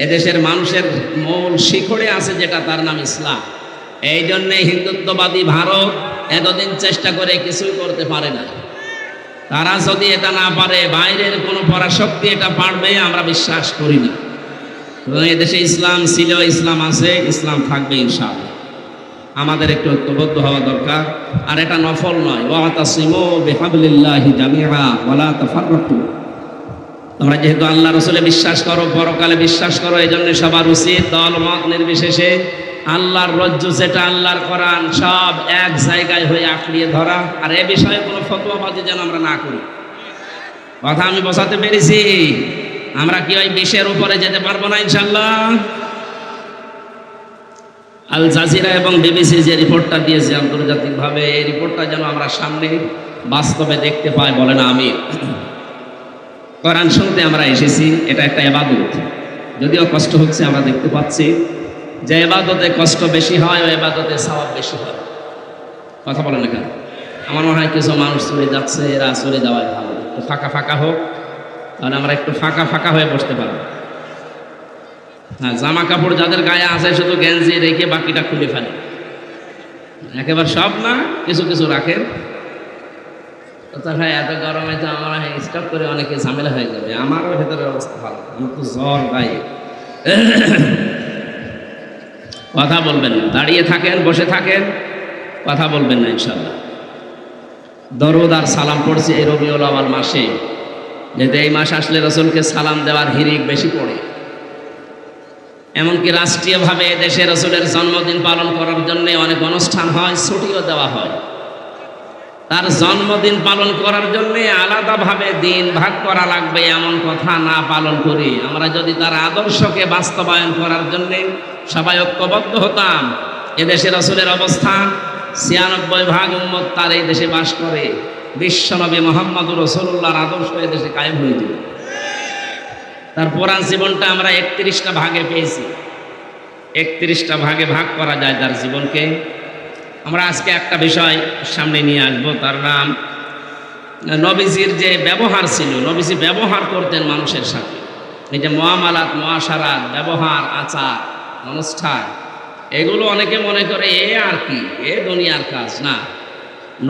এদেশের মানুষের মূল শিখরে আছে যেটা, তার নাম ইসলাম। এই জন্যে হিন্দুত্ববাদী ভারত এতদিন চেষ্টা করে কিছুই করতে পারে না। তারা যদি এটা না পারে, বাইরের কোনো পরাশক্তি এটা পারবে আমরা বিশ্বাস করি না। এদেশে ইসলাম ছিল, ইসলাম আছে, ইসলাম থাকবে ইনশাআল্লাহ। আমাদের একটু ঐক্যবদ্ধ হওয়া দরকার। আর এটা নফল নয়, ওয়াতাসিমু বিহাবলিল্লাহি জামিআ ওয়ালা তাফাররাকু। তোমরা যেহেতু আল্লাহ রসুলে বিশ্বাস করো, পরকালে বিশ্বাস করো, এই জন্য সবার উচিত দল মত নির্বিশেষে আল্লাহর রজ্জু যেটা, আল্লাহর কোরআন, সব এক জায়গায় হয়ে আঁকড়িয়ে ধরা। আর এ বিষয়ে কোনো ফতোয়াবাজি যেন আমরা না করি। কথা আমি বোঝাতে পেরেছি? আমরা কি ওই 20-এর উপরে যেতে পারবো না ইনশাল্লাহ? আল জাজিরা এবং বিবিসি যে রিপোর্টটা দিয়েছে আন্তর্জাতিকভাবে, এই রিপোর্টটা যেন আমরা সামনে বাস্তবে দেখতে পাই, বলে না আমি। কোরআন শুনতে আমরা এসেছি, এটা একটা ইবাদত। যদিও কষ্ট হচ্ছে, আমরা দেখতে পাচ্ছি যে ইবাদতে কষ্ট বেশি হয়, ওই ইবাদতে সওয়াব বেশি হয়। কথা বলেন না কেন? আমার মনে হয় কিছু মানুষ চলে যাচ্ছে, এরা চলে যাওয়াই ভালো। একটু ফাঁকা ফাঁকা হোক, তাহলে আমরা একটু ফাঁকা ফাঁকা হয়ে বসতে পারবো। হ্যাঁ, জামা কাপড় যাদের গায়ে আছে শুধু গেঞ্জি রেখে বাকিটা খুলে ফেলে। একেবারে সব না, কিছু কিছু রাখেন। ভাই এত গরমে তো আমার স্টপ করে অনেকে ঝামেলা হয়ে যাবে। আমারও ভেতরের অবস্থা ভালো, আমার তো জ্বর গায়ে। কথা বলবেন না, দাঁড়িয়ে থাকেন, বসে থাকেন, কথা বলবেন না ইনশাল্লাহ। দরুদ আর সালাম পড়ছি এই রবিউল আউয়াল মাসে, যেহেতু এই মাস আসলে রসুলকে সালাম দেওয়ার হিরিক বেশি পড়ে। এমনকি রাষ্ট্রীয়ভাবে দেশে রসুলের জন্মদিন পালন করার জন্য অনেক অনুষ্ঠান হয়, ছুটিও দেওয়া হয়। তার জন্মদিন পালন করার জন্য আলাদাভাবে দিন ভাগ করা লাগবে এমন কথা না পালন করি। আমরা যদি তার আদর্শকে বাস্তবায়ন করার জন্য সবাই ঐক্যবদ্ধ হতাম, এদেশে রসুলের অবস্থান ৯৬ ভাগ উম্মত তার এই দেশে বাস করে। বিশ্বনবী মুহাম্মদুর রাসূলুল্লাহর আদর্শ এদেশে কায়েম হয়ে যাবে। তার পুরা জীবনটা আমরা ৩১টা ভাগে পেয়েছি। ৩১টা ভাগে ভাগ করা যায় তার জীবনকে। আমরা আজকে একটা বিষয় সামনে নিয়ে আসবো, তার নাম নবীজির যে ব্যবহার ছিল। নবীজি ব্যবহার করতেন মানুষের সাথে, এই যে মুআমালাত, মুআশারাত, ব্যবহার, আচার, অনুষ্ঠান, এগুলো অনেকে মনে করে এ আর কি, এ দুনিয়ার কাজ না।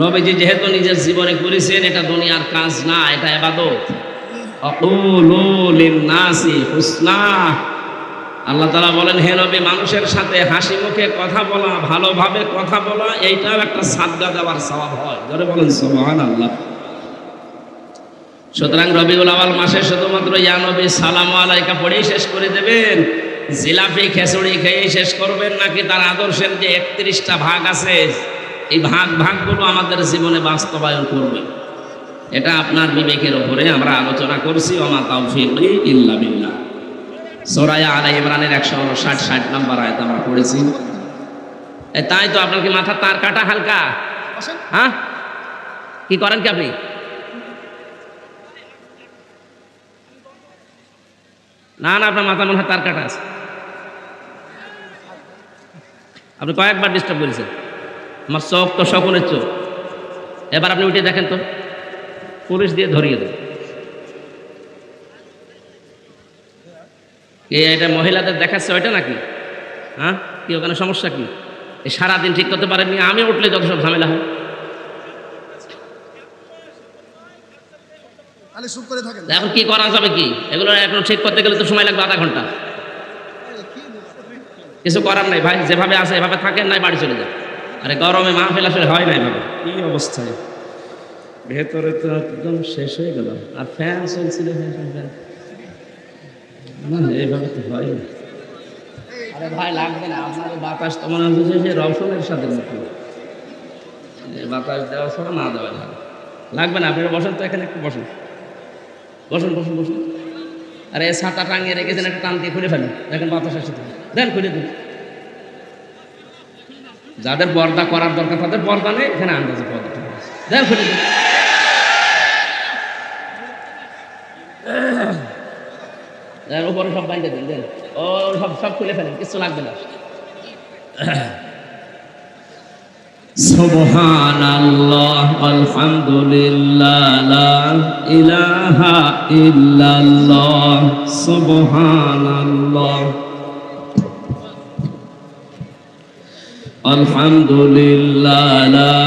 নবীজি যেহেতু নিজের জীবনে করেছেন, এটা দুনিয়ার কাজ না, এটা ইবাদত। আকুলু লিন-নাসি হুসনা। আল্লাহ তাআলা বলেন, হে নবী, মানুষের সাথে হাসি মুখে কথা বলা, ভালোভাবে কথা বলা, এইটাও একটা সাদকা দেওয়ার সওয়াব হয়। জোরে বলেন সুবহানাল্লাহ। সুতরাং রবিউল আউয়াল মাসে শুধুমাত্র ইয়া নবী সালামু আলাইকা পড়েই শেষ করে দেবেন, জিলাপি খেচুড়ি খেয়ে শেষ করবেন, নাকি তার আদর্শের যে ৩১টা ভাগ আছে, এই ভাগগুলো আমাদের জীবনে বাস্তবায়ন করবে, এটা আপনার বিবেকের উপরে আমরা আলোচনা করছি। ওমা তাওফীকি ইল্লা বিল্লাহ। সূরা আলে ইমরানের ১৬০ নম্বর আয়াত আমরা পড়েছি। তাই তো আপনার কি মাথা তার কাটা হালকা? হ্যাঁ, কি করেন কি আপনি? না না, আপনার মাথা মনে হয় তার কাটা আছে। আপনি কয়েকবার ডিস্টার্ব করেছেন। আমার চোখ তো শকুনের চোখ। এবার আপনি উঠে দেখেন তো, পুলিশ দিয়ে ধরিয়ে দেন। এটা মহিলাদের দেখাচ্ছে ওইটা নাকি? হ্যাঁ, কি ওখানে সমস্যা কি? এই সারাদিন ঠিক করতে পারেননি, আমি উঠলে যত সব ঝামেলা হয়। এখন কি করা যাবে? কি এগুলো এখন ঠিক করতে গেলে তো সময় লাগবে আধা ঘন্টা। কিছু করার নাই ভাই, যেভাবে আছে এভাবে থাকেন, নাই বাড়ি চলে যান। আরে গরমে মাহফিল আসলে হয় না এভাবে। কি অবস্থায় ভেতরে তো একদম শেষ হয়ে গেল। আর ফ্যান চলছিল, এইভাবে তো হয় না। আরে ভাই লাগবে না, আপনার বাতাস তো মনে হচ্ছে যে রওশনের সাথে মতো বাতাস দেওয়া ছাড়া না দেওয়া যাবে। লাগবে না, আপনারা বসেন তো, এখানে একটু বসেন, বসুন বসুন বসুন। আরে ছাতা টাঙিয়ে রেখেছেন, একটা টান দিয়ে খুলে ফেলেন, দেখেন বাতাস আসে তো, দেন খুলে দিন। যাদের পর্দা করার দরকার তাদের পর্দা নেই, এখানে আন্দাজে পর্দা দেন, খুলে দিন। উপরে সব বাইরে দিন, দেন, ও সব সব খুলে ফেলেন, কিছু লাগবে না। সুবহানাল্লাহ আলহামদুলিল্লাহ লা ইলাহা ইল্লাল্লাহ সুবহানাল্লাহ আলহামদুলিল্লাহ লা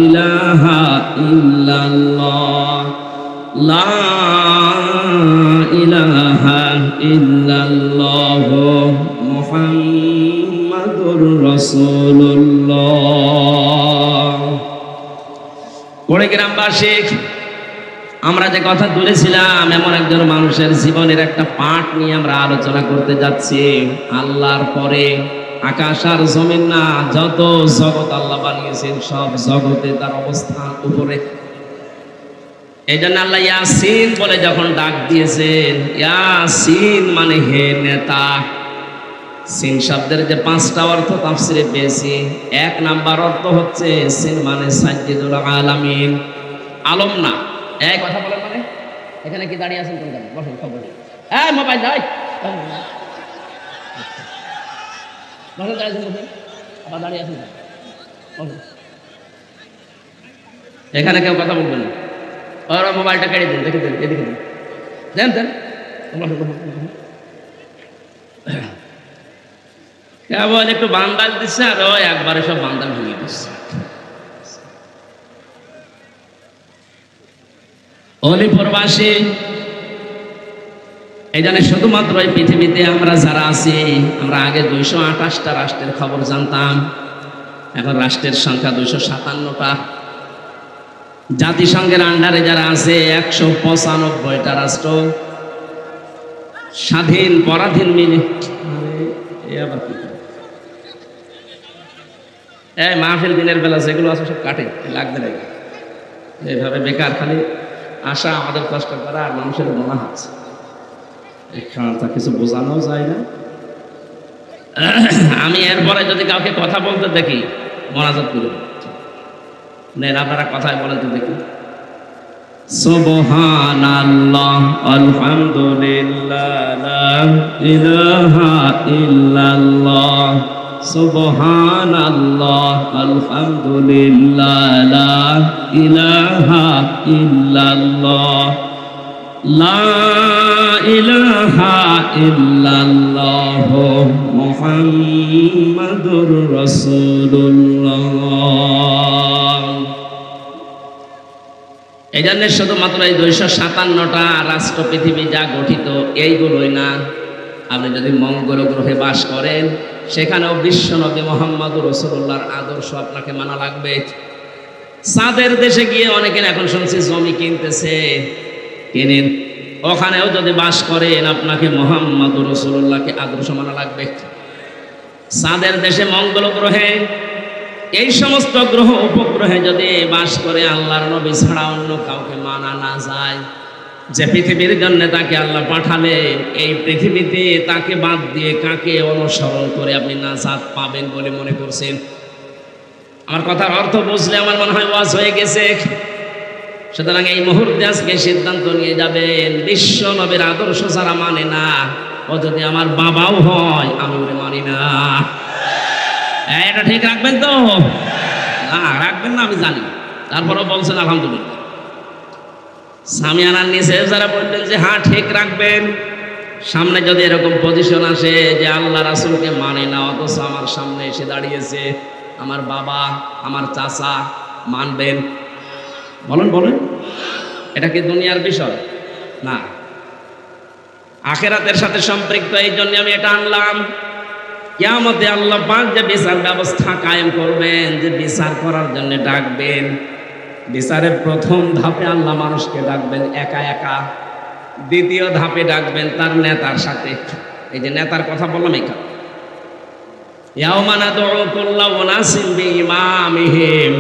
ইলাহা ইল্লাল্লাহ লা ইলাহা ইল্লাল্লাহ মুহাম্মাদুর রাসূলুল্লাহ। পড়ে গ্রামবাসী, আমরা যে কথা তুলেছিলাম এমন একজন মানুষের জীবনের একটা পাঠ নিয়ে আমরা আলোচনা করতে যাচ্ছি। আল্লাহর পরে আকাশ আর জমিন না, যত জগৎ আল্লাহ বানিয়েছেন সব জগতে তার অবস্থান উপরে। এই জন্য আল্লাহ ইয়াসিন বলে যখন ডাক দিয়েছেন, ইয়াসিন মানে হে নেতা। সিন শব্দের যে 5টা অর্থ তাফসিরে পেয়েছি, 1 নাম্বার অর্থ হচ্ছে সিন মানে সাজ্জিদুল আলামিন, আলম না। এই কথা বলেন মানে এখানে কি দাঁড়িয়ে আছেন? কোন দাঁড়িয়ে বসুন, খবর এই মোবাইল দাই বসুন, দাঁড়িয়ে আছেন বসুন, আবার দাঁড়িয়ে আছেন বসুন। এখানে কেউ কথা বলবেন না, ওরা মোবাইলটা কেড়ে দিন, দেখে দিন, এদিকে দিন, দেন দেন। কেবল একটু বান্দাল দিচ্ছে আর ওই একবারে সব বান্দাল ভেঙে দিচ্ছে। অলিপুরবাসী, এই জন্য শুধুমাত্র এই পৃথিবীতে আমরা যারা আছি, আমরা আগে 228টা রাষ্ট্রের খবর জানতাম, এখন রাষ্ট্রের সংখ্যা 257টা। জাতিসংঘের আন্ডারে যারা আছে 195টা রাষ্ট্র, স্বাধীন পরাধীন মিলে। এই মাহফিল দিনের বেলা যেগুলো আছে সব কাটে, লাগবে না। এইভাবে বেকার খালি আশা, আমাদের কষ্ট করা আর মানুষের মনে হচ্ছে তা কিছু বোঝানো যায় না। আমি এরপরে যদি কাউকে কথা বলতে দেখি মোনাজাত করে নেন, আপনারা কথায় বলেন তো দেখি। সুবহানাল্লাহ আলহামদুলিল্লাহ লা ইলাহা ইল্লাল্লাহ সুবহানাল্লাহ আলহামদুলিল্লাহ লা ইলাহা ইল্লাল্লাহ লা ইলাহা ইল্লাল্লাহ মুহাম্মাদুর রাসূলুল্লাহ। এই জন্য শুধুমাত্র এই 257টা রাষ্ট্র পৃথিবী যা গঠিত এইগুলোই না, আপনি যদি মঙ্গল গ্রহে বাস করেন সেখানেও বিশ্বনবী মুহাম্মদুর রাসূলুল্লাহর আদর্শ আপনাকে মানা লাগবে। চাঁদের দেশে গিয়ে অনেকের এখন শুনছি জমি কিনতেছে, কিনেন, ওখানেও যদি বাস করেন আপনাকে মুহাম্মদুর রাসূলুল্লাহকে আদর্শ মানা লাগবে। চাঁদের দেশে, মঙ্গল গ্রহে, এই সমস্ত গ্রহ উপগ্রহে যদি বাস করে আল্লাহর নবী ছাড়া অন্য কাউকে মানা না যায়, যে পৃথিবীর জন্য তাকে আল্লাহ পাঠালেন, এই পৃথিবীতে তাকে বাদ দিয়ে কাকে অনুসরণ করে আপনি নাজাত পাবেন বলে মনে করছেন? আমার কথার অর্থ বুঝলে আমার মনে হয় ওয়াজ হয়ে গেছে। সুতরাং এই মুহূর্তে আজকে সিদ্ধান্ত নিয়ে যাবেন, বিশ্ব নবীর আদর্শ যারা মানে না, ও যদি আমার বাবাও হয় আমি ওরে মানি না। এটা ঠিক রাখবেন তো? না রাখবেন না আমি জানি, তারপরেও বলছেন আলহামদুলিল্লাহ। সামিয়ানার নিচে যারা বললেন যে হ্যাঁ ঠিক রাখবেন, সামনে যদি এরকম পজিশন আসে যে আল্লাহ রাসূলকে মানে না অথচ আমার সামনে এসে দাঁড়িয়েছে আমার বাবা, আমার চাচা, মানবেন? বলেন বলেন, এটা কি দুনিয়ার বিষয়? না, আখিরাতের সাথে সম্পৃক্ত। এই জন্য আমি এটা আনলাম। কিয়ামতে আল্লাহ পাক যে বিচার ব্যবস্থা কায়েম করবেন, যে বিচার করার জন্য ডাকবেন, বিচারের প্রথম ধাপে আল্লাহ মানুষকে ডাকবেন একা একা, দ্বিতীয় ধাপে ডাকবেন তার নেতার সাথে। এই যে নেতার কথা বললাম এখানে, ইয়াউমা নাদউ কুল্লা উনাসিন বিইমামিহিম,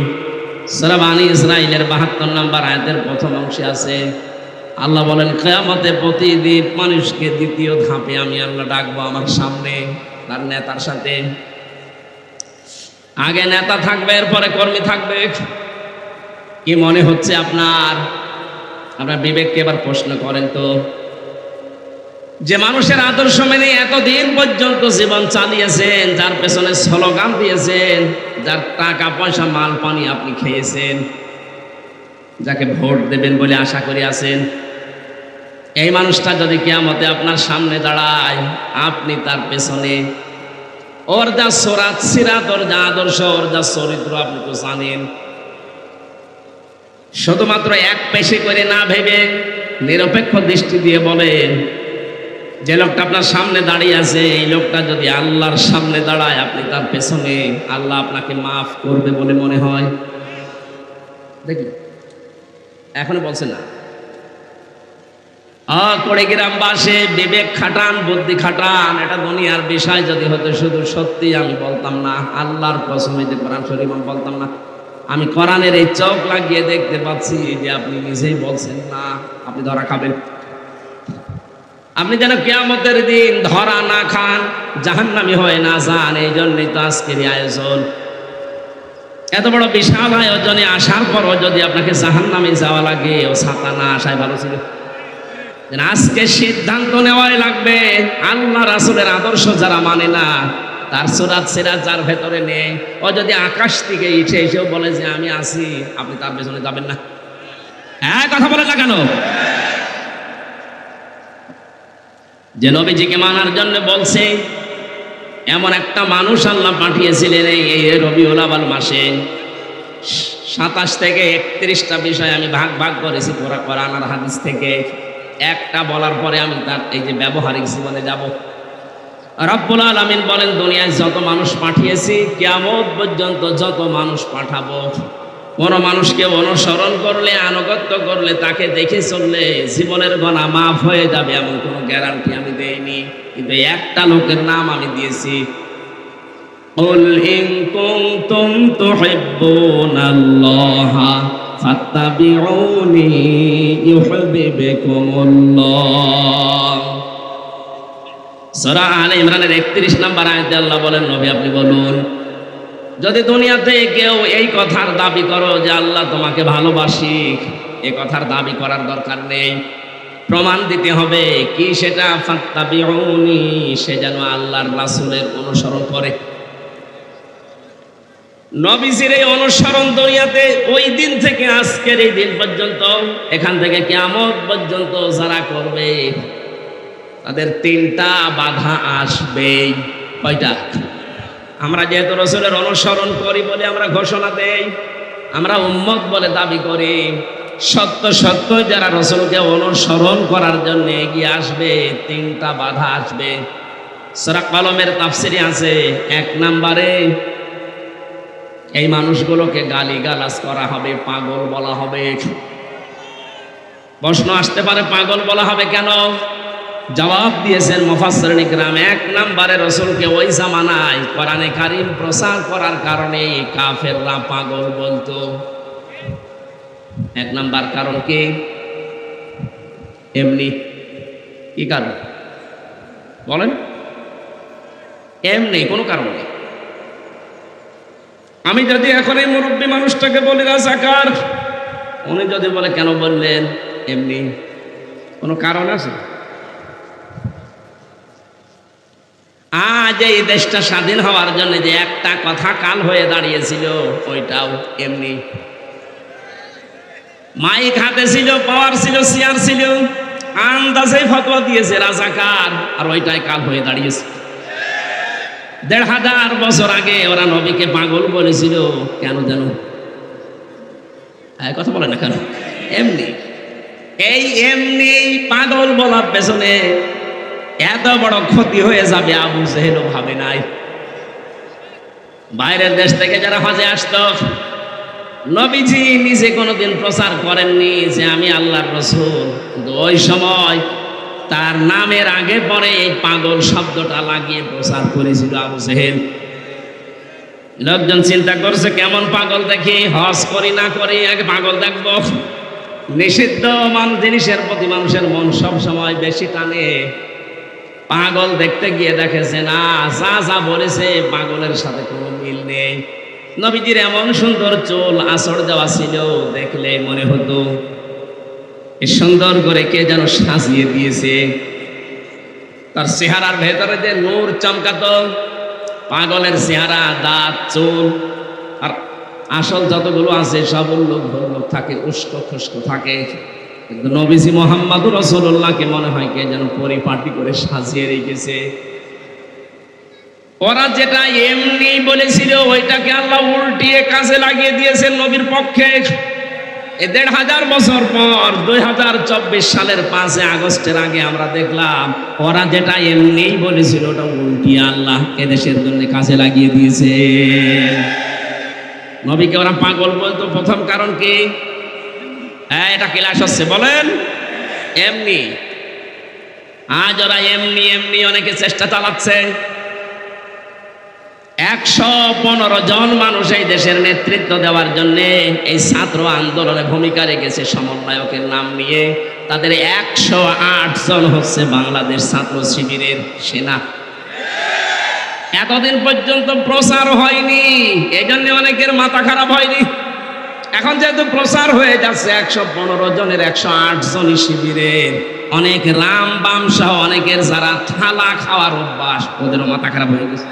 সূরা বনী ইসরাঈলের ৭২ নম্বর আয়াতের প্রথম অংশে আছে। আল্লাহ বলেন কিয়ামতে প্রতিদিন মানুষকে দ্বিতীয় ধাপে আমি আল্লাহ ডাকবো আমার সামনে তার নেতার সাথে। আগে নেতা থাকবে, এরপরে কর্মী থাকবে। কি মনে হচ্ছে আপনার? আপনার বিবেককে এবার প্রশ্ন করেন তো, যে মানুষের আদর্শ মেনে এতদিন পর্যন্ত জীবন চালিয়েছেন, যার পেছনে স্লোগান দিয়েছেন যার টাকা পয়সা মাল পানি আপনি খেয়েছেন, যাকে ভোট দেবেন বলে আশা করে আছেন, এই মানুষটা যদি কিয়ামতে আপনার সামনে দাঁড়ায়, আপনি তার পেছনে ওর যা সোরাত সিরাত, ওর যা আদর্শ, ওর যা চরিত্র আপনি তো জানেন, শুধুমাত্র এক পেশে করে না ভেবে নিরপেক্ষ দৃষ্টি দিয়ে বলেন, যে লোকটা আপনার সামনে দাঁড়িয়ে আছে, এই লোকটা যদি আল্লাহর সামনে দাঁড়ায়, আপনি তার পেছনে, আল্লাহ আপনাকে মাফ করবে বলে মনে হয়? দেখি এখনো বলছে না। করে গ্রামবাসী বিবেক খাটান, বুদ্ধি খাটান, এটা দুনিয়ার বিষয় যদি হতো শুধু সত্যি আমি বলতাম না, আল্লাহর কসম হইতে কোরআন শরীফ আমি বলতাম না। আমি কোরআনের এই চোখ লাগিয়ে দেখতে পাচ্ছি যে আপনি নিজেই বলছেন না, আপনি ধরা খাবেন। আপনি যেন কিয়ামতের দিন ধরা না খান, জাহান্নামী হয়ে না যান, এই জন্যই তো আজকের আয়োজন। এত বড় বিশাল আয়োজনে আসার পরও যদি আপনাকে জাহান্নামে যাওয়া লাগে, ও ছাতা না আসায় ভালো ছিল। আজকে সিদ্ধান্ত নেওয়াই লাগবে। আল্লাহ রাসূলের আদর্শ যারা মানে না, তার সুরাত সিরাত যার ভেতরে নেই, ও যদি আকাশ থেকে ইটে এসেও বলে যে আমি আছি, আপনি তার পেছনে যাবেন না। হ্যাঁ, কথা বলে না কেন? যে নবীজিকে মানার জন্য বলছে, এমন একটা মানুষ আল্লাহ পাঠিয়েছিলেন এই রবিউল আউয়াল মাসে। 27 থেকে 31টা বিষয় আমি ভাগ ভাগ করেছি কোরআন আর হাদিস থেকে। একটা বলার পরে আমি তার এই যে ব্যবহারিক জীবনে যাব। রব্বুল আলামিন বলেন, দুনিয়ায় যত মানুষ পাঠিয়েছি, কিয়ামত পর্যন্ত যত মানুষ পাঠাবো, কোন মানুষকে অনুসরণ করলে, আনুগত্য করলে, তাকে দেখে চললে জীবনের গুনাহ মাফ হয়ে যাবে এমন কোনো গ্যারান্টি আমি দেইনি, কিন্তু একটা লোকের নাম আমি দিয়েছি। কুল ইন কুনতুম তুহিব্বুনাল্লাহা ফাত্তাবিউনি ইউহিব্বুকুমুল্লাহ। সূরা আলে ইমরানের 31 নম্বর আয়াতে আল্লাহ বলেন, নবী আপনি বলুন, যদি দুনিয়াতে কেউ এই কথার দাবি করো যে আল্লাহ তোমাকে ভালোবাসি, এই কথার দাবি করার দরকার নেই, প্রমাণ দিতে হবে কি সেটা, ফাত্তাবিউনি, সে যেন আল্লাহর রাসূলের অনুসরণ করে। নবীজির এই অনুসরণ দুনিয়াতে ওই দিন থেকে আজকের এই দিন পর্যন্ত, এখান থেকে কিয়ামত পর্যন্ত যারা করবে, তাদের 3টা বাধা আসবেই। কয়টা? আমরা যেহেতু রাসূলের অনুসরণ করি বলে আমরা ঘোষণা দেই, আমরা উম্মত বলে দাবি করি, সত্য সত্য যারা রাসূলকে অনুসরণ করার জন্য এগিয়ে আসবে, 3টা বাধা আসবে। সূরা কলমের তাফসিরে আছে, 1 নম্বরে এই মানুষগুলোকে গালিগালাজ করা হবে, পাগল বলা হবে। প্রশ্ন আসতে পারে, পাগল বলা হবে কেন? জবাব দিয়েছেন মুফাসসিরিন ইকরাম, 1 নম্বরে রাসূলকে ওই জামানায় কোরআনে কারীম প্রচার করার কারণে কাফেররা পাগল বলতো। 1 নাম্বার কারণ কি? এমনি। কি কারণ বলেন? এমনি, কোনো কারণ নেই। আমি যদি এখন এই মুরব্বী মানুষটাকে বলি রাজাকার, উনি যদি বলে কেন বললেন? এমনি। কোনো কারণ আছে? আজ এই দেশটা স্বাধীন হওয়ার জন্য যে একটা কথা কাল হয়ে দাঁড়িয়েছিল, ওইটাও এমনি। মাইক হাতে ছিল, পাওয়ার ছিল, চেয়ার ছিল, আন্দাজে ফতোয়া দিয়েছে রাজাকার, আর ওইটাই কাল হয়ে দাঁড়িয়েছে। 1500 বছর আগে ওরা নবীকে পাগল বলেছিল কেন জানো? কথা বলে না কেন? এমনি। এই এমনি পাগল বলার পেছনে এত বড় ক্ষতি হয়ে যাবে আবু জেহেলও ভাবে নাই। বাইরের দেশ থেকে যারা হজে আসতো, নবীজি নিজে কোনোদিন প্রচার করেননি যে আমি আল্লাহর রাসূল, কিন্তু ওই সময় তার নামের আগে পরে এই পাগল শব্দটা লাগিয়ে প্রচার করেছিল আবু জেহেল। লোকজন চিন্তা করছে কেমন পাগল দেখি, হজ করি না করি আগে পাগল দেখবো। নিষিদ্ধ জিনিসের প্রতি মানুষের মন সব সময় বেশি টানে। পাগল দেখতে গিয়ে দেখেছে না, যা যা বলেছে পাগলের সাথে কোনো মিল নেই। নবীজির এমন সুন্দর চুল আঁচড় দেওয়া ছিল, দেখলে মনে হতো সুন্দর করে কে যেন সাজিয়ে দিয়েছে। তার চেহারার ভেতরে যে নূর চমকাতো, পাগলের চেহারা, দাঁত, চুল আর আসল যতগুলো আছে সব উল্লোক ভল্লোক থাকে, উস্কো খুস্কো থাকে। কিন্তু নবীজি মুহাম্মদুর রাসূলুল্লাহকে মনে হয় কে যেন পরিপাটি করে সাজিয়ে রেখেছে। ওরা যেটা এমনি বলেছিল ওইটাকে আল্লাহ উল্টিয়ে কাজে লাগিয়ে দিয়েছেন নবীর পক্ষে। ১৫০০ বছর পর ২০২৪ সালের ৫ আগস্টের আগে আমরা দেখলাম ওরা যেটা এমনি বলেছিল ওটা উল্টিয়ে আল্লাহ এদেশের জন্য কাজে লাগিয়ে দিয়েছে। নবীকে ওরা পাগল বলতো, প্রথম কারণ কি? হ্যাঁ, এটা ক্লাস হচ্ছে, বলেন। এমনি আজ ওরা এমনি এমনি অনেকে চেষ্টা চালাচ্ছে। ১১৫ জন মানুষ এই দেশের নেতৃত্ব দেওয়ার জন্য এই ছাত্র আন্দোলনে ভূমিকা রেখেছে সমন্বয়কের নাম নিয়ে। তাদের ১০৮ জন হচ্ছে বাংলাদেশ ছাত্র শিবিরের সেনা। এতদিন পর্যন্ত প্রচার হয়নি, এই জন্য অনেকের মাথা খারাপ হয়নি। এখন যেহেতু প্রচার হয়ে যাচ্ছে ১১৫ জনের ১০৮ জনই শিবিরের, অনেক রাম বাম সহ অনেকের যারা থালা খাওয়ার অভ্যাস ওদেরও মাথা খারাপ হয়ে গেছে।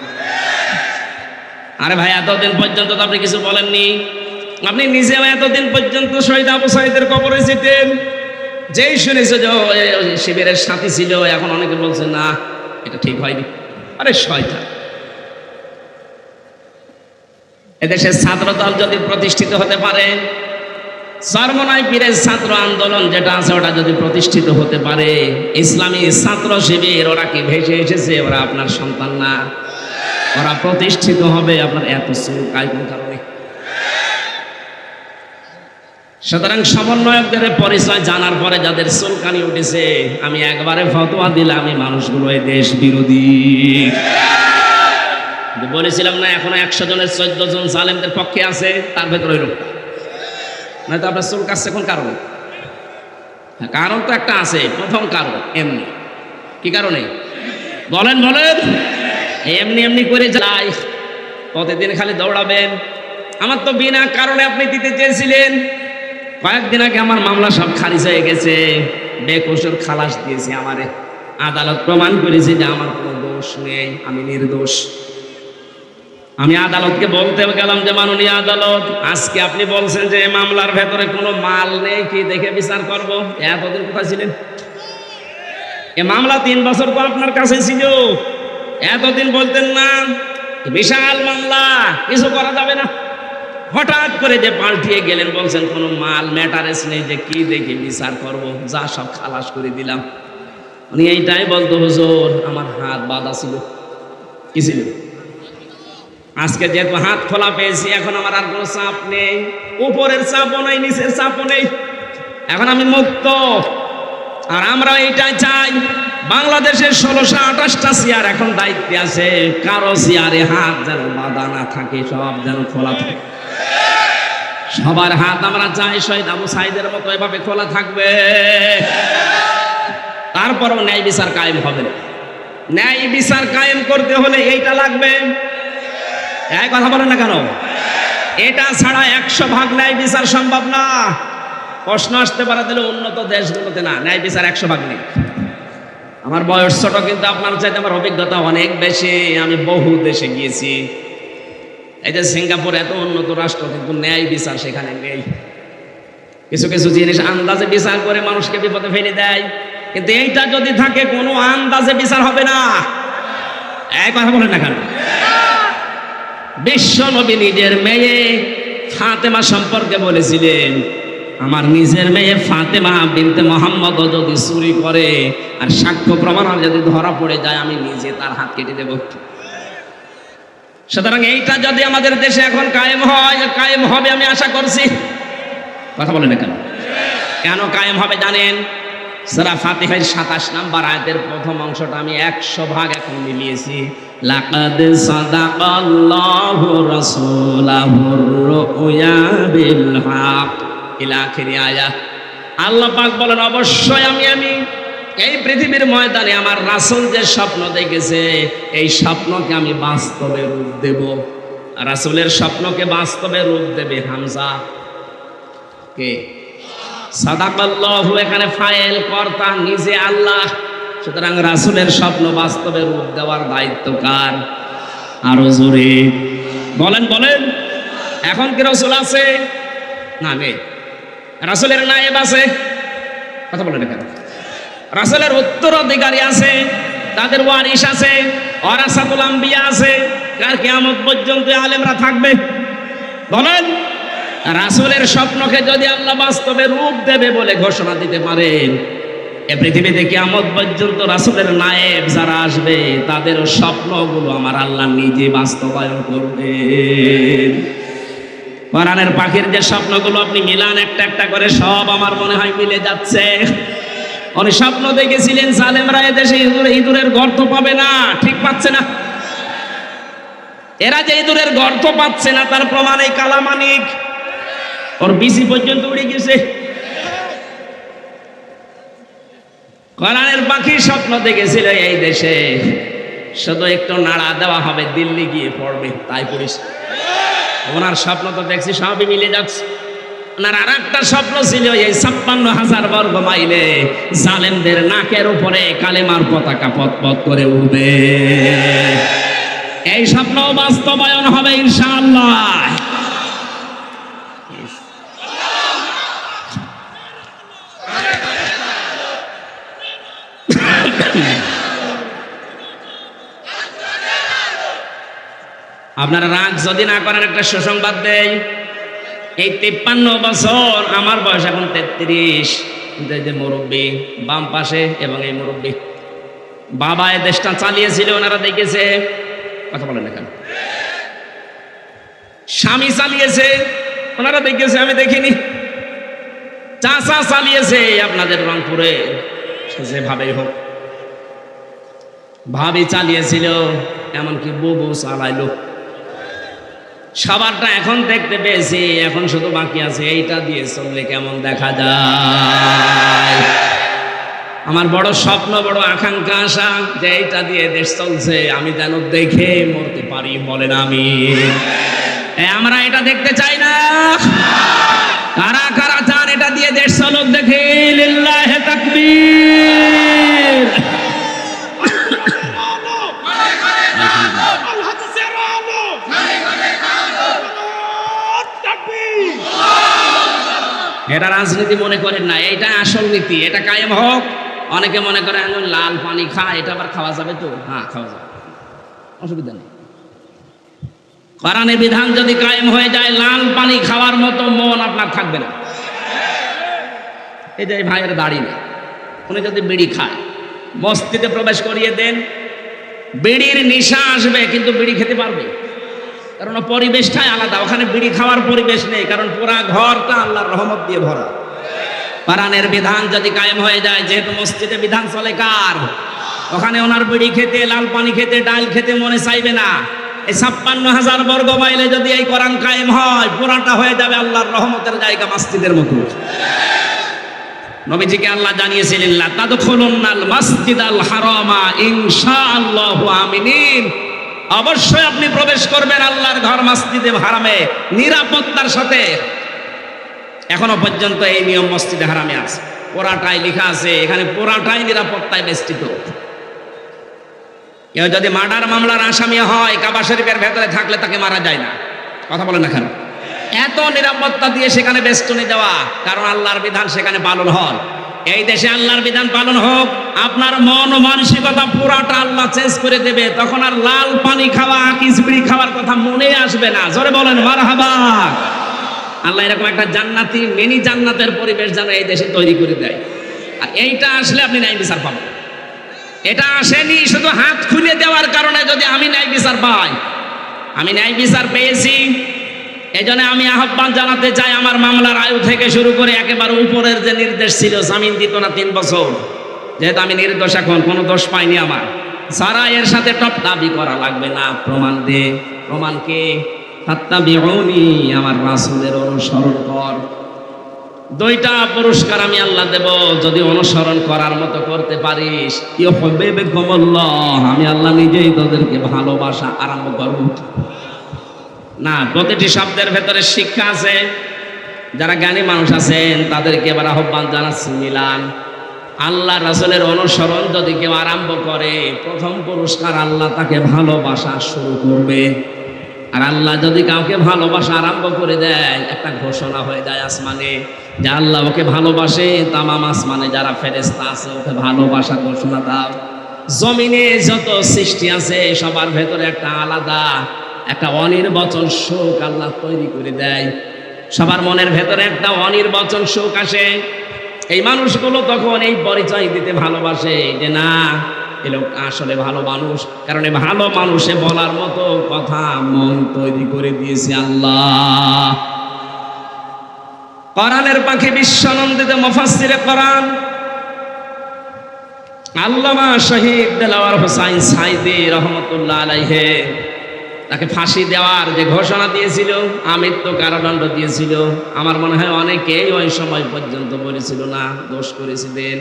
আরে ভাই, এতদিন পর্যন্ত তো আপনি কিছু বলেননি। আপনি নিজেও এতদিন পর্যন্ত শহীদ আবু সাঈদের কবরে যেতেন, যেই শুনেছে যে শিবিরের সাথী ছিল, এখন অনেকে বলছে না এটা ঠিক হয়নি। আরে শয়তান! এদেশের ছাত্রদল যদি প্রতিষ্ঠিত হতে পারে, চরমনাই পীরের ছাত্র আন্দোলন যেটা আছে ওটা যদি প্রতিষ্ঠিত হতে পারে, ইসলামী ছাত্র শিবির ওরা কি ভেসে এসেছে? ওরা আপনার সন্তান না? ওরা প্রতিষ্ঠিত হবে আপনার এত চুলকায় কোন কারণে? সুতরাং সমন্বয়কদের পরিচয় জানার পরে যাদের চুলকানি উঠেছে, আমি একবারে ফতোয়া দিলাম এই মানুষগুলো এই দেশ বিরোধী। বলেছিলাম না, এখনো ১০০ জনের ১৪ জন জালেমদের পক্ষে আছে, তার ভেতরে ওই লোকটা। নয়তো আপনার চুলকাচ্ছে কোন কারণে? কারণ তো একটা আছে, প্রথম কারণ এমনি। কি কারণে বলেন? বলেন। এমনি এমনি করে যাই, প্রতিদিন খালি দৌড়াবেন। আমার তো বিনা কারণে আপনি দিতে চেয়েছিলেন। কয়েকদিন আগে আমার মামলা সব খারিজ হয়ে গেছে, বেকসুর খালাস দিয়েছে আমারে। আদালত প্রমাণ করেছে যে আমার কোনো দোষ নেই, আমি নির্দোষ। আমি আদালতকে বলতে গেলাম যে মাননীয় আদালত, আজকে আপনি বলছেন যে মামলার ভেতরে কোনো মাল নেই, কি দেখে বিচার করব? এতদিন কোথায় ছিলেন? এ মামলা ৩ বছর তো আপনার কাছে ছিল, এতদিন বলতেন না বিশাল মামলা, কিছু করা যাবে না। হঠাৎ করে যে পাল্টিয়ে গেলেন, বলছেন কোনো মাল ম্যাটারেস নেই, যে কি দেখে বিচার করব? যা সব খালাস করে দিলাম। উনি এইটাই বলতো, হুজুর আমার হাত বাঁধা ছিল। কি ছিল? আজকে যেহেতু হাত খোলা পেয়েছি, এখন আমার আর কোনো চাপ নেই, উপরের চাপও নেই, নিচের চাপও নেই, এখন আমি মুক্ত। আর আমরা এইটাই চাই, বাংলাদেশের ১৬২৮টা চেয়ার এখন দায়িত্বে আছে, কারো চেয়ারে হাত যেন বাঁধা না থাকে, সব যেন খোলা থাকে। সবার হাত আমরা চাই শহীদ আবু সাঈদের মতো এভাবে খোলা থাকবে। তারপরও ন্যায় বিচার কায়েম হবে না। ন্যায় বিচার কায়েম করতে হলে এইটা লাগবে। এই কথা বলেন না কেন? এটা ছাড়া ১০০% ন্যায় বিচার সম্ভব না। প্রশ্ন আসতে পারে তাহলে উন্নত দেশগুলোতে না, ন্যায় বিচার ১০০% নেই। আমার বয়স ছোট, কিন্তু আপনার চাইতে আমার অভিজ্ঞতা অনেক বেশি। আমি বহু দেশে গিয়েছি। এই যে সিঙ্গাপুর এত উন্নত রাষ্ট্র, কিন্তু ন্যায় বিচার সেখানে নেই। কিছু কিছু জিনিস আন্দাজে বিচার করে মানুষকে বিপদে ফেলে দেয়, কিন্তু এইটা যদি থাকে কোনো আন্দাজে বিচার হবে না। এই কথা বলেন না কেন? বিশ্ব নবী নিজের মেয়ে ফাতেমা সম্পর্কে বলেছিলেন, আমার নিজের মেয়ে ফাতেমা বিনতে মোহাম্মদ যদি চুরি করে আর সাক্ষ্য প্রমাণ যদি ধরা পড়ে যায়, আমি নিজে তার হাত কেটে দেব। সুতরাং এইটা যদি আমাদের দেশে এখন কায়েম হয়, কায়েম হবে আমি আশা করছি। কথা বলেন না কেন? কেন কায়েম হবে জানেন? সূরা ফাতিহার ২৭ নম্বর আয়াতের প্রথম অংশটা আমি ১০০% এখন মিলিয়েছি। লাকাদ সাদাকাল্লাহু রাসূলাহুর রুয়া বিল হক ইলা আখির আয়াত। আল্লাহ পাক বলেন, অবশ্যই আমি এই পৃথিবীর ময়দানে আমার রাসূল যে স্বপ্ন দেখেছে, এই স্বপ্নকে আমি বাস্তবে রূপ দেব। রাসূলের স্বপ্নকে বাস্তবে রূপ দেবে হামজা কে? সাদাকাল্লাহু এখানে ফাইল, কর্তা নিজে আল্লাহ। সুতরাং রাসূলের স্বপ্ন বাস্তবে রূপ দেওয়ার দায়িত্ব কার? আরো জোরে বলেন। বলেন। এখন কি রাসূল আছে? না, নেই। রাসূলের নায়েব আছে, কথা বলেন কেন? রাসূলের উত্তরাধিকারী আছে, তাদের ওয়ারিস আছে, ওয়ারাসাতুল আম্বিয়া আছে। কার কিয়ামত পর্যন্ত আলেমরা থাকবে? বলেন। রাসূলের স্বপ্নকে যদি আল্লাহ বাস্তবে রূপ দেবে বলে ঘোষণা দিতে পারেন, এ পৃথিবীতে কিয়ামত পর্যন্ত রাসূলের নায়েব যারা আসবে তাদের স্বপ্নগুলো আমার আল্লাহ নিজে বাস্তবায়ন করবেন। কোরআনের পাখির যে স্বপ্নগুলো আপনি মিলান একটা একটা করে, সব আমার মনে হয় মিলে যাচ্ছে। উনি স্বপ্ন দেখেছিলেন জালেমরা এদেশে ইঁদুরের গর্ত পাবে না, ঠিক পাচ্ছে না। এরা যে ইঁদুরের গর্ত পাচ্ছে না তার প্রমাণ এই কালামানিক, ওর বিসি পর্যন্ত উড়ে গেছে। কোরআনের পাখি স্বপ্ন দেখেছিল এই দেশে শুধু একটু নাড়া দেওয়া হবে, দিল্লি গিয়ে পড়বে, তাই পুলিশ। ওনার স্বপ্ন তো দেখছি সবই মিলে যাচ্ছে। ওনার আর একটা স্বপ্ন ছিল এই ৫৬,০০০ বর্গ মাইলে জালেমদের নাকের উপরে কালেমার পতাকা পথ করে উঠবে। এই স্বপ্ন বাস্তবায়ন হবে ইনশাআল্লাহ। আপনারা রাগ যদি না করেন একটা সুসংবাদ দেই, এই ৫৩ বছর, আমার বয়স এখন ৩৩, কিন্তু এই যে মুরব্বী বাম পাশে এবং এই মুরব্বী, বাবা এই দেশটা চালিয়েছিল, ওনারা দেখেছে, কথা বলেন না কেন? স্বামী চালিয়েছে, ওনারা দেখেছে, আমি দেখিনি। চাচা চালিয়েছে আপনাদের রংপুরে, যেভাবেই হোক, ভাবি চালিয়েছিল, এমনকি বুবু চালাইলো। সবারটা এখন দেখতে পেয়েছি, এখন শুধু বাকি আছে এইটা দিয়ে চললে কেমন দেখা যায়। আমার বড় স্বপ্ন, বড় আকাঙ্ক্ষা, আশা যে এইটা দিয়ে দেশ চলছে, আমি যেন দেখে মরতে পারি, বলেন আমি। আমরা এটা দেখতে চাই না? কারা কারা চান এটা দিয়ে দেশ চলুক? দেখি লিল্লাহে তাকবীর। এটা রাজনীতি মনে করেন না, এটা আসল নীতি, এটা কায়েম হোক। অনেকে মনে করে লাল পানি খায়, এটা আবার খাওয়া যাবে তো? হ্যাঁ, খাওয়া যাবে, অসুবিধা নেই। কোরআনের বিধান যদি কায়েম হয়ে যায়, লাল পানি খাওয়ার মতো মন আপনার থাকবে না। এই যে ভাইয়ের দাড়ি নেই, উনি যদি বিড়ি খায়, মসজিদে প্রবেশ করিয়ে দেন, বিড়ির নেশা আসবে কিন্তু বিড়ি খেতে পারবে, কারণ পরিবেশটাই আলাদা। ওখানে বিড়ি খাওয়ার পরিবেশ নেই, কারণ পুরা ঘরটা আল্লাহর রহমত দিয়ে ভরা। কোরআনের বিধান যদি কায়েম হয়ে যায়, যেহেতু মসজিদে বিধান চলে কার, ওখানে ওনার বিড়ি খেতে, লাল পানি খেতে, ডাল খেতে মনে চাইবে না। এই ৫৬,০০০ বর্গ মাইলে যদি এই কোরআন কায়েম হয়, পুরাটা হয়ে যাবে আল্লাহর রহমতের জায়গা, মসজিদের মতো। নবীজিকে আল্লাহ জানিয়েছিলেন, লা তাদখুলুন্নাল মাসজিদাল হারামা ইনশাআল্লাহু আমিনিন, অবশ্যই আপনি প্রবেশ করবেন আল্লাহর ঘর মসজিদে হারামে নিরাপত্তার সাথে। এখনো পর্যন্ত এই নিয়ম মসজিদে হারামে আছে, পুরাটাই লেখা আছে, এখানে পুরাটাই নিরাপত্তায় বেষ্টিত। কেউ যদি মার্ডার মামলার আসামি হয়, কাবা শরীফের ভেতরে থাকলে তাকে মারা যায় না, কথা বলেন না কেন? এত নিরাপত্তা দিয়ে সেখানে বেষ্টনী দেওয়া, কারণ আল্লাহর বিধান সেখানে পালন হয়। এই দেশে আল্লাহর বিধান পালন হোক, আপনার মন ও মানসিকতা পুরাটা আল্লাহ চেঞ্জ করে দেবে। তখন আর লাল পানি খাওয়া, কিচবিড়ি খাওয়ার কথা মনে আসবে না। জোরে বলেন মারহাবা। আল্লাহ এরকম একটা জান্নাতি, মিনি জান্নাতের পরিবেশ যেন এই দেশে তৈরি করে দেয়। আর এইটা আসলে আপনি ন্যায় বিচার পাবেন। এটা আসেনি শুধু হাত খুলে দেওয়ার কারণে। যদি আমি ন্যায় বিচার পাই, আমি ন্যায় বিচার পেয়েছি, এজন্য আমি আহ্বান জানাতে চাই, আমার মামলার আয়ু থেকে শুরু করে একেবারে উপরের যে নির্দেশ ছিল, জামিন দিত না ৩ বছর, যেহেতু আমি নির্দোষ, এখন কোনো দোষ পাইনি আমার, সারা এর সাথে টপ দাবি করা লাগবে না, প্রমাণ দে। প্রমাণকে ফাত্তাবিউনি, আমার রাসূলের অনুসরণ কর। 2টা পুরস্কার আমি আল্লাহ দেব যদি অনুসরণ করার মতো করতে পারিস। ইউহিব্বুকুমুল্লাহ, আমি আল্লাহ নিজেই তোদেরকে ভালোবাসা আরম্ভ করব। না, প্রতিটি শব্দের ভেতরে শিক্ষা আছে। যারা জ্ঞানী মানুষ আছেন তাদেরকে এবার আহ্বান জানাচ্ছি, মিলান। আল্লাহ রাসূলের অনুসরণ যদি কেউ আরম্ভ করে, প্রথম পুরস্কার আল্লাহ তাকে ভালোবাসা শুরু করবে। আর আল্লাহ যদি কাউকে ভালোবাসা আরম্ভ করে দেয়, একটা ঘোষণা হয়ে যায় আসমানে যে আল্লাহ ওকে ভালোবাসে, তামাম আসমানে যারা ফেরেশতা আছে ওকে ভালোবাসা ঘোষণা দাও। জমিনে যত সৃষ্টি আছে সবার ভেতরে একটা আলাদা একটা অনির্বচন শোক আল্লাহ তৈরি করে দেয়। সবার মনের ভেতরে একটা অনির্বচন শোক আসে। এই মানুষগুলো তখন এই পরিচয় দিতে ভালোবাসে যে না, এ লোক আসলে ভালো মানুষ, কারণ এই ভালো মানুষে বলার মতো কথা মন তৈরি করে দিয়েছে আল্লাহ। কোরআনের পাখি বিশ্বনন্দিত মুফাসসিরে কোরআন আল্লামা শহীদ দেলাওয়ার হোসাইন সাইদি রহমতুল্লাহ আলাইহি তাকে ফাঁসি দেওয়ার যে ঘোষণা দিয়েছিল, আমৃত্যু কারাদণ্ড দিয়েছিল, আমার মনে হয় অনেকেই ওই সময় পর্যন্ত বলেছিল না, দোষ করেছিলেন।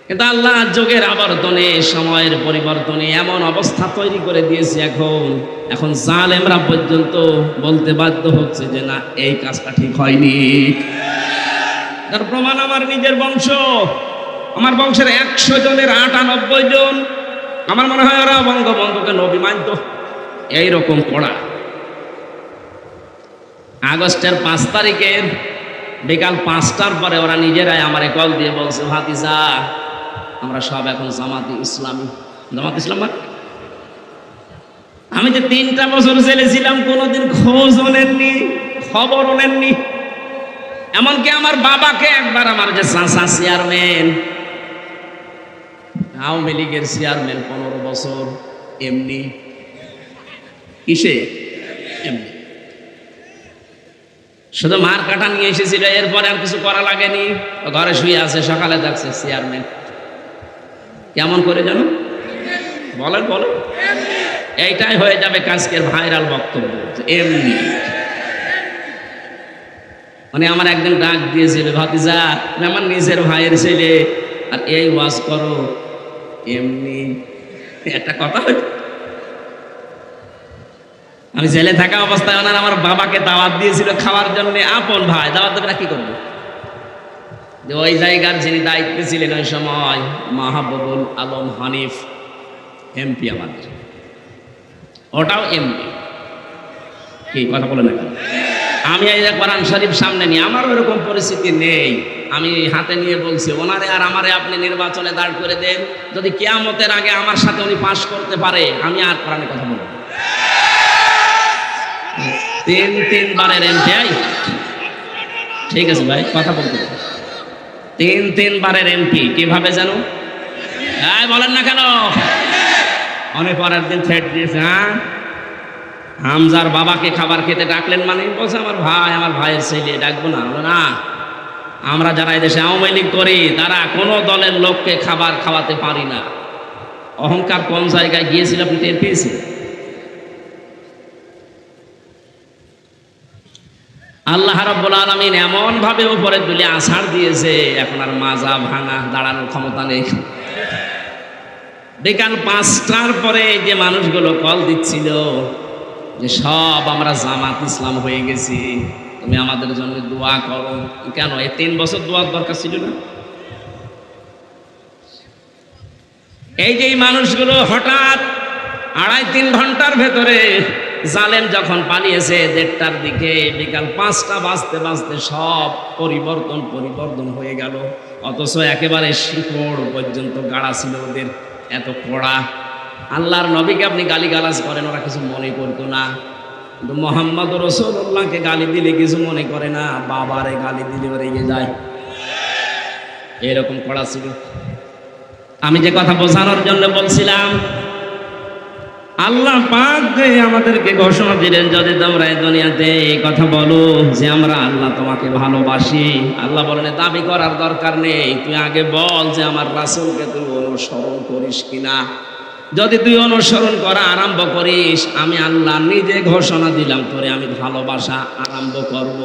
কিন্তু আল্লাহ যুগের আবর্তনে, সময়ের পরিবর্তনে এমন অবস্থা তৈরি করে দিয়েছে, এখন জালেমরা পর্যন্ত বলতে বাধ্য হচ্ছে যে না, এই কাজটা ঠিক হয়নি। তার প্রমাণ আমার নিজের বংশ, আমার বংশের 100 জনের 98 জন আমার মনে হয় ওরা বঙ্গবন্ধুকে নবী মানত। এইরকম পড়া আগস্টের 5 তারিখের বিকাল 5টার পরে ওরা নিজেরাই আমারে কল দিয়ে বলছে, ভাতিজা আমরা সব এখন জামাতে ইসলামী। জামাত ইসলাম আমি যে 3টা বছর জেলে ছিলাম কোনোদিন খোঁজও নেননি, খবরও নেননি। এমনকি আমার বাবাকে একবার আমার যে চাচা চেয়ারম্যান, আওয়ামী লীগের চেয়ারম্যান 15 বছর, এমনি কিসে এমনি শুধু মার কাটা নিয়ে এসেছিল, এরপরে আর কিছু করা লাগেনি। ঘরে শুয়ে আছে, সকালে দেখছে চেয়ারম্যান। কেমন করে জানো? বলেন বলেন, এইটাই হয়ে যাবে কাজকের ভাইরাল বক্তব্য, এমনি। মানে আমার একদিন ডাক দিয়েছিল, ভাতিজা তুমি আমার নিজের ভাইয়ের ছেলে আর এই ওয়াজ করো এমনি, একটা কথা হয়তো। আমি জেলে থাকা অবস্থায় ওনার আমার বাবাকে দাওয়াত দিয়েছিল খাওয়ার জন্য, আপন ভাই, দাওয়াত দেবে না কি করবো। যে ওই জায়গার যিনি দায়িত্বে ছিলেন ওই সময়, মাহবুবুল আলম হানিফ এমপি, আমাদের ওটাও এমপি। কি কথা বলে না কেন? আমি এই কোরআন শরীফ সামনে নিয়ে, আমার ওরকম পরিস্থিতি নেই, আমি হাতে নিয়ে বলছি ওনারে আর আমারে আপনি নির্বাচনে দাঁড় করে দেন, যদি কিয়ামতের আগে আমার সাথে উনি পাশ করতে পারে আমি আর কোরআনে কথা বলবো। 3 বারের এমপি, ঠিক আছে ভাই কথা বলতে, 3 বারের এমপি। কিভাবে জানো? বলেন না কেন? অনেক পরের দিন থ্রেট দিয়েছে, হ্যাঁ হামজার বাবাকে খাবার খেতে ডাকলেন মানে? বলছে আমার ভাই, আমার ভাইয়ের ছেলে, ডাকবো না? না, আমরা যারা এদেশে আওয়ামী লীগ করি তারা কোনো দলের লোককে খাবার খাওয়াতে পারি না। অহংকার কোন জায়গায় গিয়েছিল আপনি টের পেয়েছেন? আল্লাহ রাব্বুল আলামিন এমন ভাবে উপরে তুলে আছাড় দিয়েছে, এখন আর মাজা ভাঙা দাঁড়ানোর ক্ষমতা নেই। বিকাল 5টার পরে যে মানুষগুলো কল দিচ্ছিল যে সব আমরা জামাত ইসলাম হয়ে গেছি, তুমি আমাদের জন্য দোয়া করো, কেন এই 3 বছর দোয়ার দরকার ছিল না? এই যে মানুষগুলো হঠাৎ 2.5-3 ঘন্টার ভেতরে জালেম যখন পালিয়েছে 1:30টার দিকে, বিকাল 5টা বাজতে বাজতে সব পরিবর্তন হয়ে গেল। অথচ একেবারে শিকড় পর্যন্ত গাড়া ছিল ওদের, এত কড়া। আল্লাহর নবীকে আপনি গালিগালাজ করেন, ওরা কিছু মনে করতো না। কিন্তু মোহাম্মদ রাসূলুল্লাহকে গালি দিলে কিছু মনে করে না, বাবারে গালি দিলে রেগে যায়, এরকম কড়া ছিল। আমি যে কথা বোঝানোর জন্য বলছিলাম, আল্লাহ পাক যে আমাদেরকে ঘোষণা দিলেন, যদি তোমরা এই দুনিয়াতে এই কথা বলো যে আমরা আল্লাহ তোমাকে ভালোবাসি, আল্লাহ বলেন দাবি করার দরকার নেই, তুই আগে বল যে আমার রাসূলকে তুই অনুসরণ করিস কিনা। যদি তুই অনুসরণ করা আরম্ভ করিস, আমি আল্লাহ নিজে ঘোষণা দিলাম তোরে আমি ভালোবাসা আরম্ভ করব।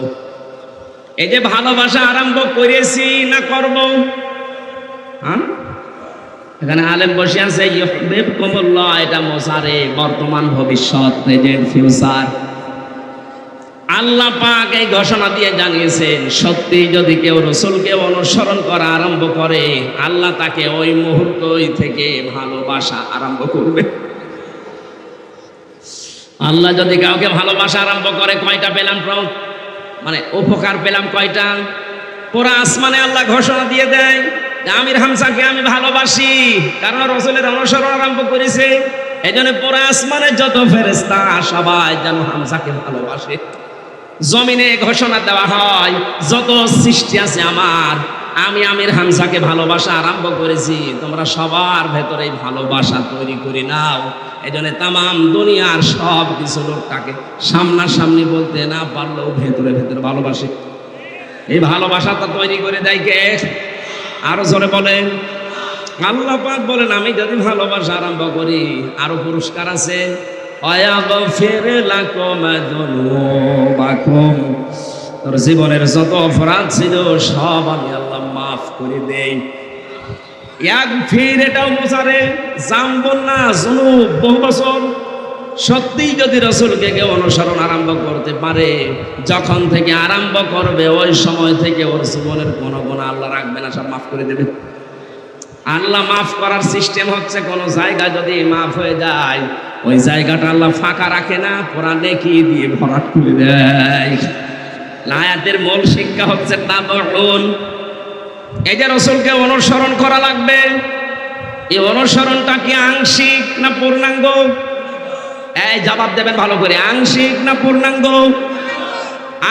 এই যে ভালোবাসা আরম্ভ করেছি না করব? হ্যাঁ, এখানে আলেম বসে আছে, ইউহিব্বুকুমুল্লাহ, এটা মোসারে, বর্তমান ভবিষ্যৎ, প্রেজেন্ট ফিউচার। আল্লাহ পাক এই ঘোষণা দিয়ে জানিয়েছেন, সত্যি যদি কেউ রাসূলকে অনুসরণ করা আরম্ভ করে, আল্লাহ তাকে ওই মুহূর্তই থেকে ভালোবাসা আরম্ভ করবে। আল্লাহ যদি কাউকে ভালোবাসা আরম্ভ করে কয়টা পেলাম, মানে উপকার পেলাম কয়টা? পুরা আসমানে আল্লাহ ঘোষণা দিয়ে দেয় যে আমির হামজাকে আমি ভালোবাসি, কারণ রাসূলের অনুসরণ আরম্ভ করেছে। এজন্য পুরা আসমানে যত ফেরেশতা সবাই যেন হামজাকে ভালোবাসে। জমিনে ঘোষণা দেওয়া হয় যত সৃষ্টি আছে আমার, আমি আমির হামজাকে ভালোবাসা আরম্ভ করেছি, তোমরা সবার ভেতরে ভালোবাসা তৈরি করে নাও। এজন্য তামাম দুনিয়ার সব কিছু লোকটাকে সামনাসামনি বলতে না পারলেও ভেতরে ভেতরে ভালোবাসে। এই ভালোবাসাটা তৈরি করে দেয় কে? আরো জোরে বলেন। আল্লাহ পাক বলেন আমি যদি ভালোবাসা আরম্ভ করি আরো পুরস্কার আছে। তোর জীবনের যত অপরাধ ছিল সব আমি আল্লাহ মাফ করে দেই। এক ফির এটাও মোছারে জামবন না জুনুব বহু বছর। সত্যিই যদি রাসূলকে কেউ অনুসরণ আরম্ভ করতে পারে, যখন থেকে আরম্ভ করবে ওই সময় থেকে ওর জীবনের কোনো গুনাহ আল্লাহ রাখবে না, সব মাফ করে দেবে। আল্লাহ মাফ করার সিস্টেম হচ্ছে কোন জায়গা যদি মাফ হয়ে যায় ওই জায়গাটা আল্লাহ ফাঁকা রাখে না, পুরা নেকি দিয়ে ভরাট করে দেয়। আয়াতের মূল শিক্ষা হচ্ছে তাবউন। এই যে রাসূলকে অনুসরণ করা লাগবে, এই অনুসরণটা কি আংশিক না পূর্ণাঙ্গ? এই জবাব দেবেন ভালো করে, আংশিক না পূর্ণাঙ্গ?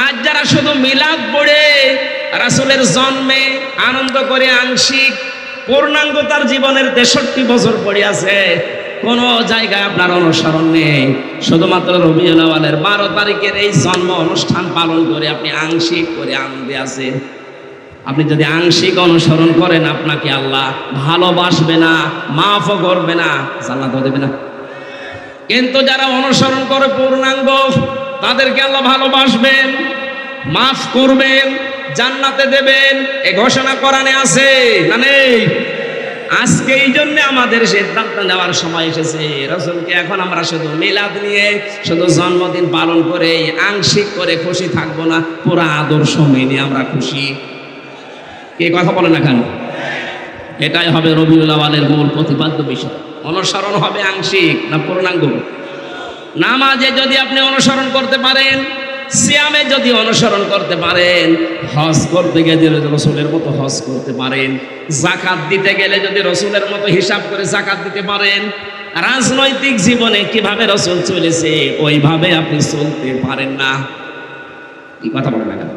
আজ যারা শুধু মিলাদ পড়ে রাসূলের জন্মে আনন্দ করে আংশিক, পূর্ণাঙ্গ তার জীবনের 63 বছর পড়ে আছে, কোন জায়গায় আপনার অনুসরণ নেই। শুধুমাত্র রবিউল আউয়ালের 12 তারিখের এই জন্ম অনুষ্ঠান পালন করে আপনি আংশিক করে আনন্দে আছেন। আপনি যদি আংশিক অনুসরণ করেন আপনাকে আল্লাহ ভালোবাসবে না, মাফও করবে না, জান্নাতও দেবে না। কিন্তু যারা অনুসরণ করে পূর্ণাঙ্গ তাদেরকে আল্লাহ ভালোবাসবেন, মাফ করবেন, জান্নাতে দেবেন। এই ঘোষণা কোরআনে আছে না নেই? আজকে এই জন্য আমাদের সিদ্ধান্ত নেওয়ার সময় এসেছে। রাসূলকে এখন আমরা শুধু মিলাদ নিয়ে শুধু জন্মদিন পালন করে আংশিক করে খুশি থাকবো না, পুরো আদর্শ মেনে আমরা খুশি। কে কথা বলে না কেন? এটাই হবে রবিউল আউয়ালের মূল প্রতিপাদ্য বিষয়। অনুসরণ হবে আংশিক না পূর্ণাঙ্গ? নামাজে যদি আপনি অনুসরণ করতে পারেন, সিয়ামে যদি অনুসরণ করতে পারেন, হজ করতে গেলে যদি রাসূলের মতো হজ করতে পারেন, যাকাত দিতে গেলে যদি রাসূলের মতো হিসাব করে যাকাত দিতে পারেন, রাজনৈতিক জীবনে কিভাবে রাসূল চলেছে ওইভাবে আপনি চলতে পারেন না। কি কথা বলেন না কেন?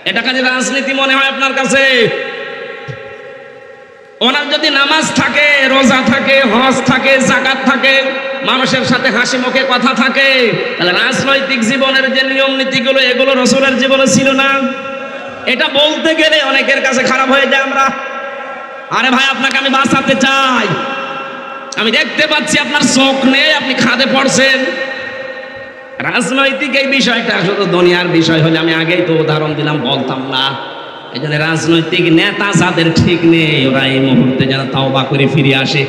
এটা কাজে রাজনীতি মনে হয় আপনার কাছে? ওনার যদি নামাজ থাকে, রোজা থাকে, হজ থাকে, যাকাত থাকে, মানুষের সাথে হাসি মুখে কথা থাকে, তাহলে রাজনৈতিক জীবনের যে নিয়ম নীতিগুলো এগুলো রাসূলের জীবনে ছিল না। এটা বলতে গেলে অনেকের কাছে খারাপ হয়ে যায়। আমরা আরে ভাই আপনাকে আমি বাঁচাতে চাই, আমি দেখতে পাচ্ছি আপনার চোখ নেই, আপনি খাদে পড়ছেন। রাজনৈতিক এই বিষয়টা শুধু দুনিয়ার বিষয় হলে আমি আগেই তো উদাহরণ দিলাম, বলতাম না। এই জন্য রাজনৈতিক নেতা যাদের ঠিক নেই ওরা এই মুহূর্তে যেন তাওবা করে ফিরে আসে।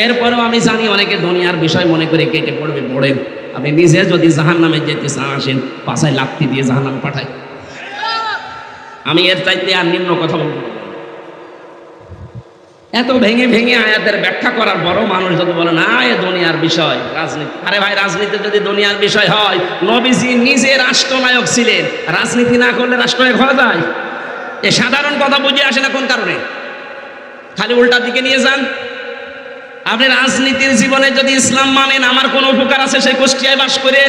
এরপরেও আমি জানি অনেকে দুনিয়ার বিষয় মনে করে কেটে পড়বে। পড়েন, আপনি নিজে যদি জাহান্নামে যেতে চান আসেন, পাছায় লাথি দিয়ে জাহান্নামে পাঠায়। আমি এর চাইতে আর নিম্ন কথা বলবো না। এত ভেঙে ভেঙে আয়াতের ব্যাখ্যা করার বড় মানুষ যদি বলে না এ দুনিয়ার বিষয়, রাজনীতি। আরে ভাই রাজনীতি যদি দুনিয়ার বিষয় হয়, নবীজি নিজে রাষ্ট্রনায়ক ছিলেন, রাজনীতি না করলে রাষ্ট্রনায়ক হওয়া যায়? এ সাধারণ কথা বুঝে আসে না কোন কারণে? খালি উল্টা দিকে নিয়ে যান। আপনি রাজনীতির জীবনে যদি ইসলাম মানেন, আমার কোন উপকার আছে? সেই কুষ্টিয়ায় বাস করে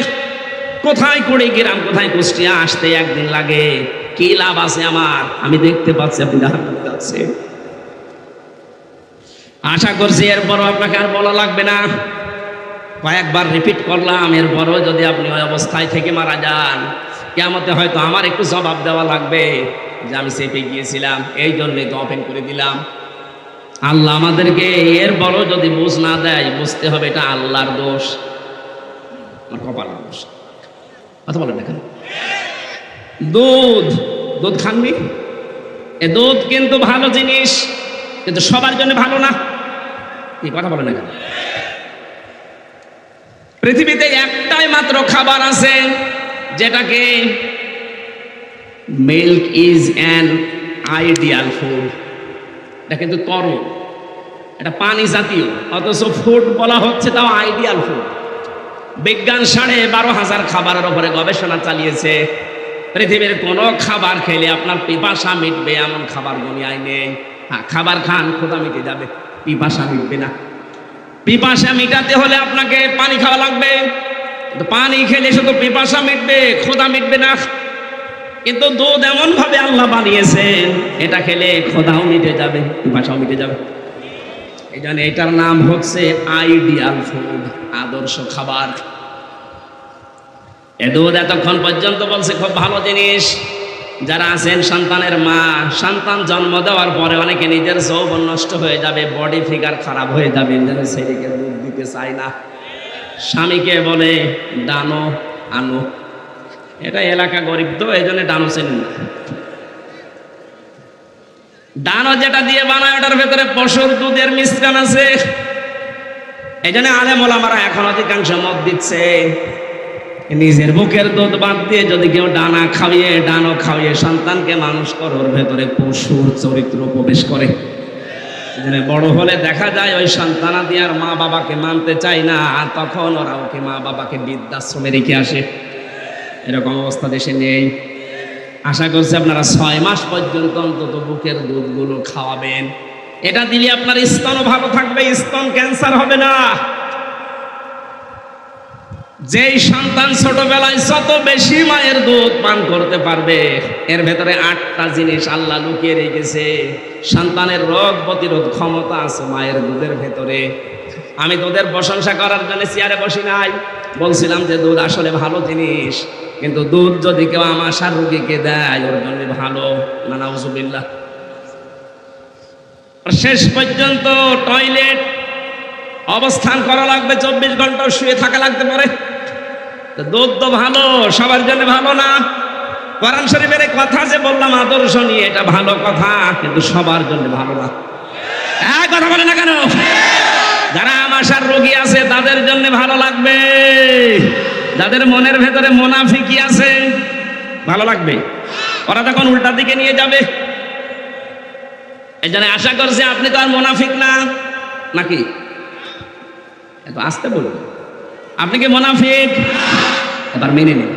কোথায় করে গ্রাম, কোথায় কুষ্টিয়া আসতে একদিন লাগে, কি লাভ আছে আমার? আমি দেখতে পাচ্ছি আপনি জাহান্নামে যাচ্ছেন। আশা করছি এরপরও আপনাকে আর বলা লাগবে না, কয়েকবার রিপিট করলাম। এরপরও যদি আপনি ওই অবস্থায় থেকে মারা যান, কিয়ামতে হয়তো আমার একটু জবাব দেওয়া লাগবে যে আমি চেপে গিয়েছিলাম, এই জন্যই তো ওপেন করে দিলাম। আল্লাহ আমাদেরকে এরপরও যদি বুঝ না দেয়, বুঝতে হবে এটা আল্লাহর দোষ, আমার কপালের দোষ। কথা বলেন না কেন? দুধ খাননি? এ দুধ কিন্তু ভালো জিনিস, কিন্তু সবার জন্য ভালো না। এই কথা বলেন না কেন? পৃথিবীতে একটাই মাত্র খাবার আছে যেটাকে milk is an ideal food. এটা কিন্তু তরল, এটা পানি জাতীয়, অথচ ফুড বলা হচ্ছে তাও আইডিয়াল ফুড। বিজ্ঞান 12,500 খাবারের উপরে গবেষণা চালিয়েছে। পৃথিবীর কোনো খাবার খেলে আপনার পিপাসা মিটবে এমন খাবার দুনিয়ায় নেই। হ্যাঁ, খাবার খান, ক্ষুধা মিটে যাবে, পিপাসা মিটবে না। পিপাসা মিটাতে হলে আপনাকে পানি খাওয়া লাগবে। পানি খেলে শুধু পিপাসা মিটবে, ক্ষুধা মিটবে না। কিন্তু দুধ এমন ভাবে আল্লাহ বানিয়েছেন, এটা খেলে ক্ষুধাও মিটে যাবে, পিপাসাও মিটে যাবে। এই জন্য এটার নাম হচ্ছে আইডিয়াল ফুড, আদর্শ খাবার। এ দুধ এতক্ষণ পর্যন্ত বলছে খুব ভালো জিনিস। যারা আছেন সন্তানের মা, সন্তান জন্ম দেওয়ার পরে অনেকে নিজের যৌবন নষ্ট হয়ে যাবে, বডি ফিগার খারাপ হয়ে যাবে, যেন ছেলেকে দুধ দিতে চায় না। স্বামীকে বলে ডানো আনো, এটা এলাকা গরিব তো এই জন্য ডানো চেনেন না। ডানো যেটা দিয়ে বানায় ওটার ভেতরে পশুর দুধের মিশ্রণ আছে। এই জন্য আলেম ওলামারা এখন অধিকাংশ মত দিচ্ছে নিজের বুকের দুধ বাদ দিয়ে যদি কেউ ডানো খাওয়িয়ে সন্তানকে মানুষ করে, ওর ভেতরে পশুর চরিত্র প্রবেশ করে। বড় হলে দেখা যায় ওই সন্তানাদি আর মা বাবাকে মানতে চায় না, আর তখন ওরা ওকে মা বাবাকে বৃদ্ধাশ্রমে রেখে আসে। এরকম অবস্থা দেশে নেই। আশা করছি আপনারা 6 মাস পর্যন্ত অন্তত বুকের দুধগুলো খাওয়াবেন। এটা দিলে আপনার স্তনও ভালো থাকবে, স্তন ক্যান্সার হবে না। যেই সন্তান ছোটবেলায় যত বেশি মায়ের দুধ পান করতে পারবে, এর ভেতরে 8টা জিনিস আল্লাহ লুকিয়ে রেখেছে। সন্তানের রোগ প্রতিরোধ ক্ষমতা আছে মায়ের দুধের ভেতরে। আমি দুধের প্রশংসা করার জন্য চেয়ারে বসি নাই, বলছিলাম যে দুধ আসলে ভালো জিনিস, কিন্তু দুধ যদি কেউ আমাশার রোগীকে দেয় ওর জন্য ভালো না, নাউজুবিল্লাহ। শেষ পর্যন্ত টয়লেট অবস্থান করা লাগবে, 24 ঘন্টা শুয়ে থাকা লাগতে পারে। দুধ তো ভালো, সবার জন্য ভালো না। কোরআন শরীফের কথা যে বললাম আদর্শ নিয়ে, এটা ভালো কথা, কিন্তু সবার জন্য ভালো না। কথা বলে না কেন? যারা আমাশার রোগী আছে তাদের জন্য ভালো লাগবে, যাদের মনের ভেতরে মুনাফিকি আছে ভালো লাগবে, ওরা তখন উল্টা দিকে নিয়ে যাবে। এই জন্য আশা করছি আপনি তো আর মুনাফিক না, নাকি? এত আসতে বলুন, আপনি কি মুনাফিক? এবার মেনে নিন।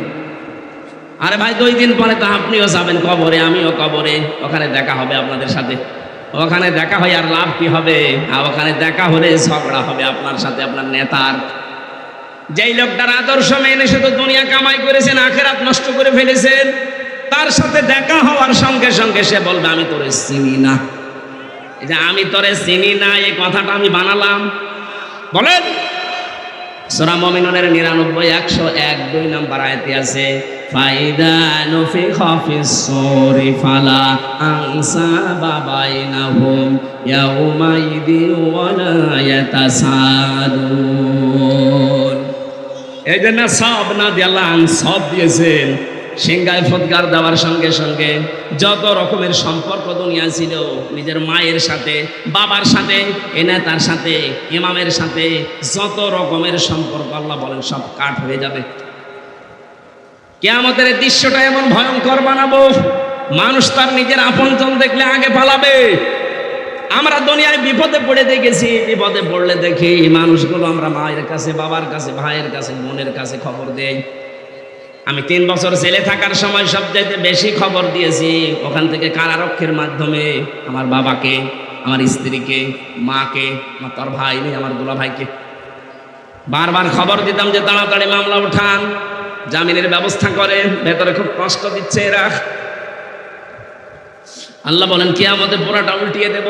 আরে ভাই 2 দিন পরে তো আপনিও যাবেন কবরে, আমিও কবরে, ওখানে দেখা হবে আপনাদের সাথে। ওখানে দেখা হয় আর লাভ কি হবে? আর ওখানে দেখা হলে ঝগড়া হবে আপনার সাথে আপনার নেতার। যেই লোকটার আদর্শ মেনে শুধু দুনিয়া কামাই করেছেন, আখেরাত নষ্ট করে ফেলেছেন, তার সাথে দেখা হওয়ার সঙ্গে সঙ্গে সে বলবে আমি তোরে চিনি না। এই যে আমি তোরে চিনি না, এই কথাটা আমি বানালাম। বলেন, সূরা মুমিনুনের 99, 101, 2 নম্বর আয়াতে আছে, ফাইদা নুফিখা ফিস সূরি ফালা আনসাবা বাইনাহুম ইয়াউমাইদিন ওয়ালা ইয়াতাসালুন। এই জন্য সব না দিয়ে আল্লাহ সব দিয়েছেন। সিংহায় ফৎকার দেওয়ার সঙ্গে সঙ্গে যত রকমের সম্পর্ক দুনিয়া ছিল, নিজের মায়ের সাথে, বাবার সাথে, নেতার সাথে, ইমামের সাথে, যত রকমের সম্পর্ক আল্লাহ বলেন সব কাট হয়ে যাবে। কিয়ামতের দৃশ্যটা এমন ভয়ঙ্কর বানাবো, মানুষ তার নিজের আপনজন দেখলে আগে পালাবে। আমরা দুনিয়ায় বিপদে পড়ে দেখেছি, বিপদে পড়লে দেখি মানুষগুলো আমরা মায়ের কাছে, বাবার কাছে, ভাইয়ের কাছে, বোনের কাছে খবর দেই। আমি 3 বছর জেলে থাকার সময় সবচাইতে বেশি খবর দিয়েছি ওখান থেকে কারারক্ষীর মাধ্যমে আমার বাবাকে, আমার স্ত্রীকে, মাকে, আমার তোর ভাই নেই, আমার দুলা ভাইকে বারবার খবর দিতাম যে তাড়াতাড়ি মামলা উঠান, জামিনের ব্যবস্থা করে, ভেতরে খুব কষ্ট দিচ্ছে এরা। আল্লাহ বলেন কিয়ামতে পুরাটা উল্টিয়ে দেব।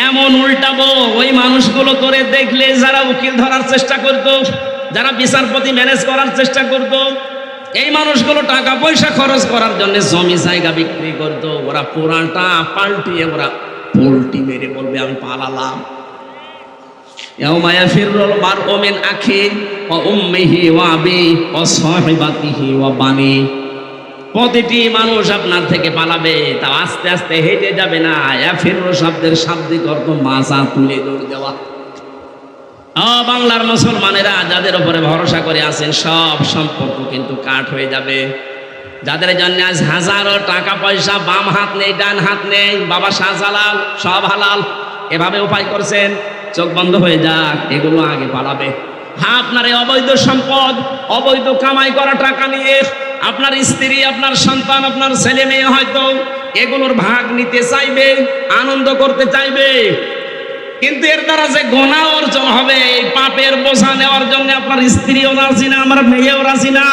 এমন উল্টাবো, ওই মানুষগুলো তোরে দেখলে যারা উকিল ধরার চেষ্টা করতো, যারা বিচারপতি ম্যানেজ করার চেষ্টা করত, এই মানুষগুলো টাকা পয়সা খরচ করার জন্য জমি জায়গা বিক্রি করত, ওরা পুরাটা পাল্টিয়ে ওরা পোল্টি মেরে বলবে আমি পালালাম। ইয়াউমা ইয়াফিরুল মারউ মিন আখিহি ওয়া উম্মিহি ওয়া আবিহি ওয়া সাহিবাতিহি ওয়া বানি। প্রতিটি মানুষ আপনার থেকে পালাবে, তা আস্তে আস্তে হেঁটে যাবে না। ইয়াফিরু শব্দের শাব্দিক অর্থ মাজা তুলে দৌড় দেওয়া। বাংলার মুসলমানেরা যাদের উপরে ভরসা করে আছেন, সব সম্পর্ক কিন্তু কাট হয়ে যাবে। যাদের জন্য আজ হাজারো টাকা পয়সা, বাম হাত নেই, ডান হাত নেই, বাবা শাহজালাল, সব হালাল, এভাবে উপায় করছেন, চোখ বন্ধ হয়ে যাক, এগুলো আগে পালাবে। আপনার এই অবৈধ সম্পদ, অবৈধ কামাই করা টাকা নিয়ে আপনার স্ত্রী, আপনার সন্তান, আপনার ছেলে মেয়ে হয়তো এগুলোর ভাগ নিতে চাইবে, আনন্দ করতে চাইবে, কিন্তু এর দ্বারা যে গুনাহ অর্জন হবে, এই পাপের বোঝা নেওয়ার জন্য আপনার স্ত্রীও রাজি না, আমার মেয়েও রাজি না।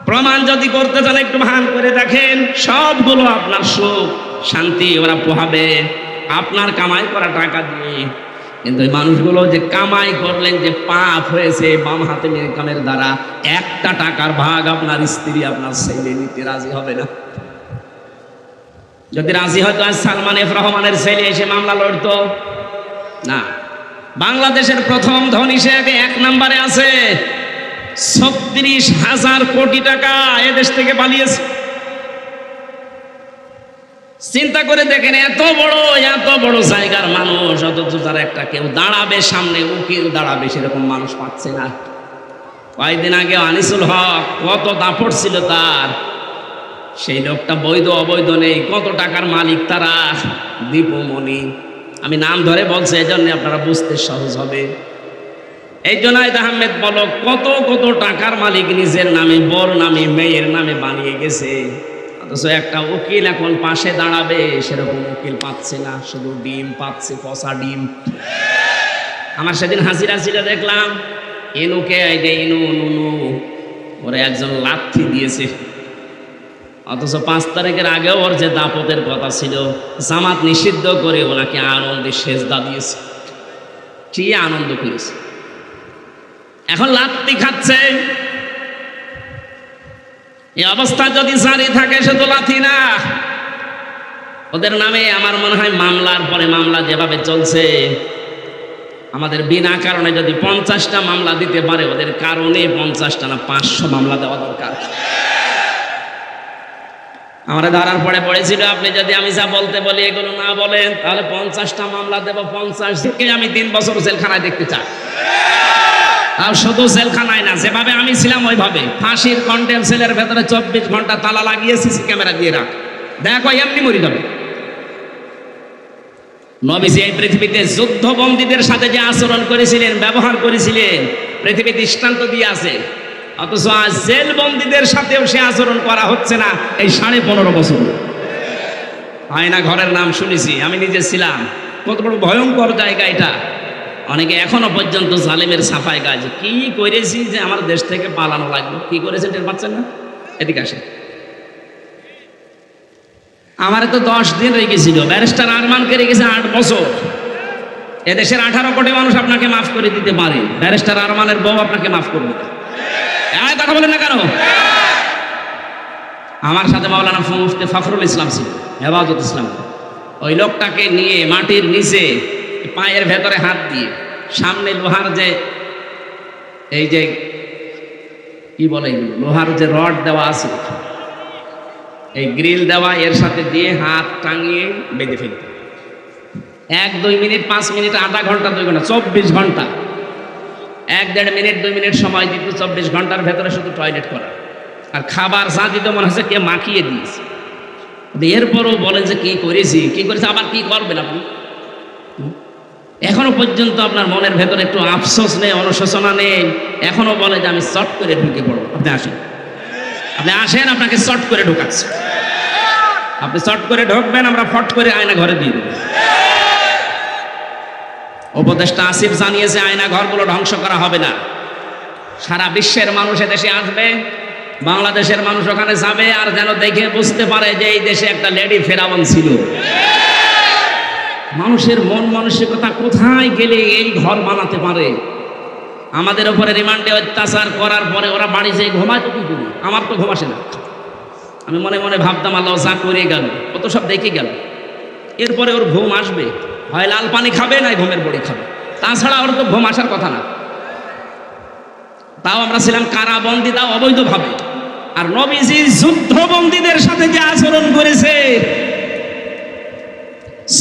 প্রমাণ যদি করতে চান একটু ভান করে দেখেন, সবগুলো আপনার সুখ শান্তি ওরা পোহাবে আপনার কামাই করা টাকা দিয়ে। কিন্তু এই মানুষগুলো যে কামাই করলেন, যে পাপ হয়েছে বাম হাতে ইনকামের দ্বারা, একটা টাকার ভাগ আপনার স্ত্রী, আপনার ছেলে নিতে রাজি হবে না। যদি রাজি হয়তো আজ সালমান এফ রহমানের ছেলে এসে মামলা লড়তো না। বাংলাদেশের প্রথম ধনী সে এক নম্বরে আছে, 36,000 কোটি টাকা এদেশ থেকে পালিয়েছে। চিন্তা করে দেখেন, এত বড় জায়গার মানুষ, অথচ তার একটা কেউ দাঁড়াবে সামনে, উকিল দাঁড়াবে, সেরকম মানুষ পাচ্ছে না। কয়েকদিন আগে আনিসুল হক, কত দাপট ছিল তার, সেই লোকটা বৈধ অবৈধ নেই, কত টাকার মালিক তারা, দীপুমণি, আমি নাম ধরে বলছি এজন্য আপনারা বুঝতে সহজ হবে। এই জুনায়েদ আহমেদ বলো কত টাকার মালিক নিজের নামে, বর নামে, মেয়ের নামে বানিয়ে গেছে, অথচ একটা উকিল এখন পাশে দাঁড়াবে সেরকম উকিল পাচ্ছে না, শুধু ডিম পাচ্ছে, পচা ডিম। আমার সেদিন হাজিরা ছিল, দেখলাম ইনুকে, ইনু নুনু ওরা একজন লাথি দিয়েছে, অথচ 5 তারিখের আগেও ওর যে দাপতের কথা ছিল, জামাত নিষিদ্ধ করে ওনাকে আনন্দে সেজদা দিয়েছে, কি আনন্দ করেছে, এখন লাথি খাচ্ছে। এই অবস্থা যদি জারি থাকে, শুধু লাথি না, ওদের নামে আমার মনে হয় মামলার পরে মামলা যেভাবে চলছে, আমাদের বিনা কারণে যদি 50টা মামলা দিতে পারে, ওদের কারণে 50টা না 500 মামলা দেওয়া দরকার। আমরা ধরার পরে পড়েছিল, আপনি যদি আমি যা বলতে বলি এগুলো না বলেন, তাহলে 50টা মামলা দেব, 50 থেকে আমি 3 বছর জেলখানায় দেখতে চাই। আর শুধু জেলখানায় না, যেভাবে আমি ছিলাম ওইভাবে, ফাঁসির কন্টেম সেলের ভেতরে 24 ঘন্টা তালা লাগিয়ে সিসি ক্যামেরা দিয়ে রাখ, দেখো এমনি মরে যাবে। নবীজি এই পৃথিবীতে যুদ্ধবন্দীদের সাথে যে আচরণ করেছিলেন, ব্যবহার করেছিলেন, পৃথিবী দৃষ্টান্ত দিয়ে আছে, অথচ আজ জেলবন্দীদের সাথেও সে আচরণ করা হচ্ছে না এই 15.5 বছর। আয়না ঘরের নাম শুনেছি, আমি নিজে ছিলাম, কত বড় ভয়ঙ্কর জায়গা এটা। অনেকে এখনো পর্যন্ত জালেমের সাফাই গাছ, কি করেছি যে আমার দেশ থেকে পালানো লাগবে, কি করেছেন টের পাচ্ছেন না? এদিকে আসে, আমার তো 10 দিন রেখেছিল, ব্যারিস্টার আরমানকে রেখেছে 8 বছর। এদেশের 18 কোটি মানুষ আপনাকে মাফ করে দিতে পারে, ব্যারিস্টার আরমানের বউ আপনাকে মাফ করবে না। কথা বলেন না কেন? আমার সাথে মাওলানা মুফতি ফখরুল ইসলাম ছিল, হেফাজত ইসলাম, ওই লোকটাকে নিয়ে মাটির নিচে পায়ের ভেতরে হাত দিয়ে, সামনে লোহার যে এই যে কি বলে লোহার যে রড দেওয়া আছে, এই গ্রিল দেওয়া, এর সাথে দিয়ে হাত টাঙিয়ে বেঁধে ফেলতে, 1-2 মিনিট, 5 মিনিট, আধা ঘন্টা, 2 ঘন্টা, 24 ঘন্টা, 1-1.5 মিনিট 2 মিনিট সময় দিত, 24 ঘন্টার ভেতরে শুধু টয়লেট করা আর খাবার যা দিত মনে হচ্ছে কে মাখিয়ে দিয়েছে। এরপরও বলেন যে কি করেছি, আবার কি করবেন আপনি? এখনো পর্যন্ত আপনার মনের ভেতরে একটু আফসোস নেই, অনুশোচনা নেই, এখনো বলে যে আমি চট করে ঢুকে পড়ব। আপনি আসেন, আপনাকে চট করে ঢুকাচ্ছে, আপনি চট করে ঢুকবেন, আমরা ফট করে আয়না ঘরে দিয়ে দেব। উপদেষ্টা আসিফ জানিয়েছে আয়না ঘরগুলো ধ্বংস করা হবে না, সারা বিশ্বের মানুষ এদেশে আসবে, বাংলাদেশের মানুষ ওখানে যাবে, আর যেন দেখে বুঝতে পারে যে এই দেশে একটা লেডি ফেরাউন ছিল। মানুষের মন মানসিকতা কোথায় গেলে এই ঘর বানাতে পারে? আমাদের উপরে রিমান্ডে অত্যাচার করার পরে ওরা বাড়ি যেয়ে ঘুমায়, তো কি করি? আমার তো ঘুম আসে না, আমি মনে মনে ভাবতাম আল্লাহ যা করে গেল, ও তো সব দেখে গেল, এরপরে ওর ঘুম আসবে, হয় লাল পানি খাবে না ঘুমের বড়ি খাবে, তাছাড়া ওর তো ঘুম আসার কথা না। তাও আমরা ছিলাম কারাবন্দী, তাও অবৈধভাবে। আর নবীজি যুদ্ধবন্দীদের সাথে যে আচরণ করেছে,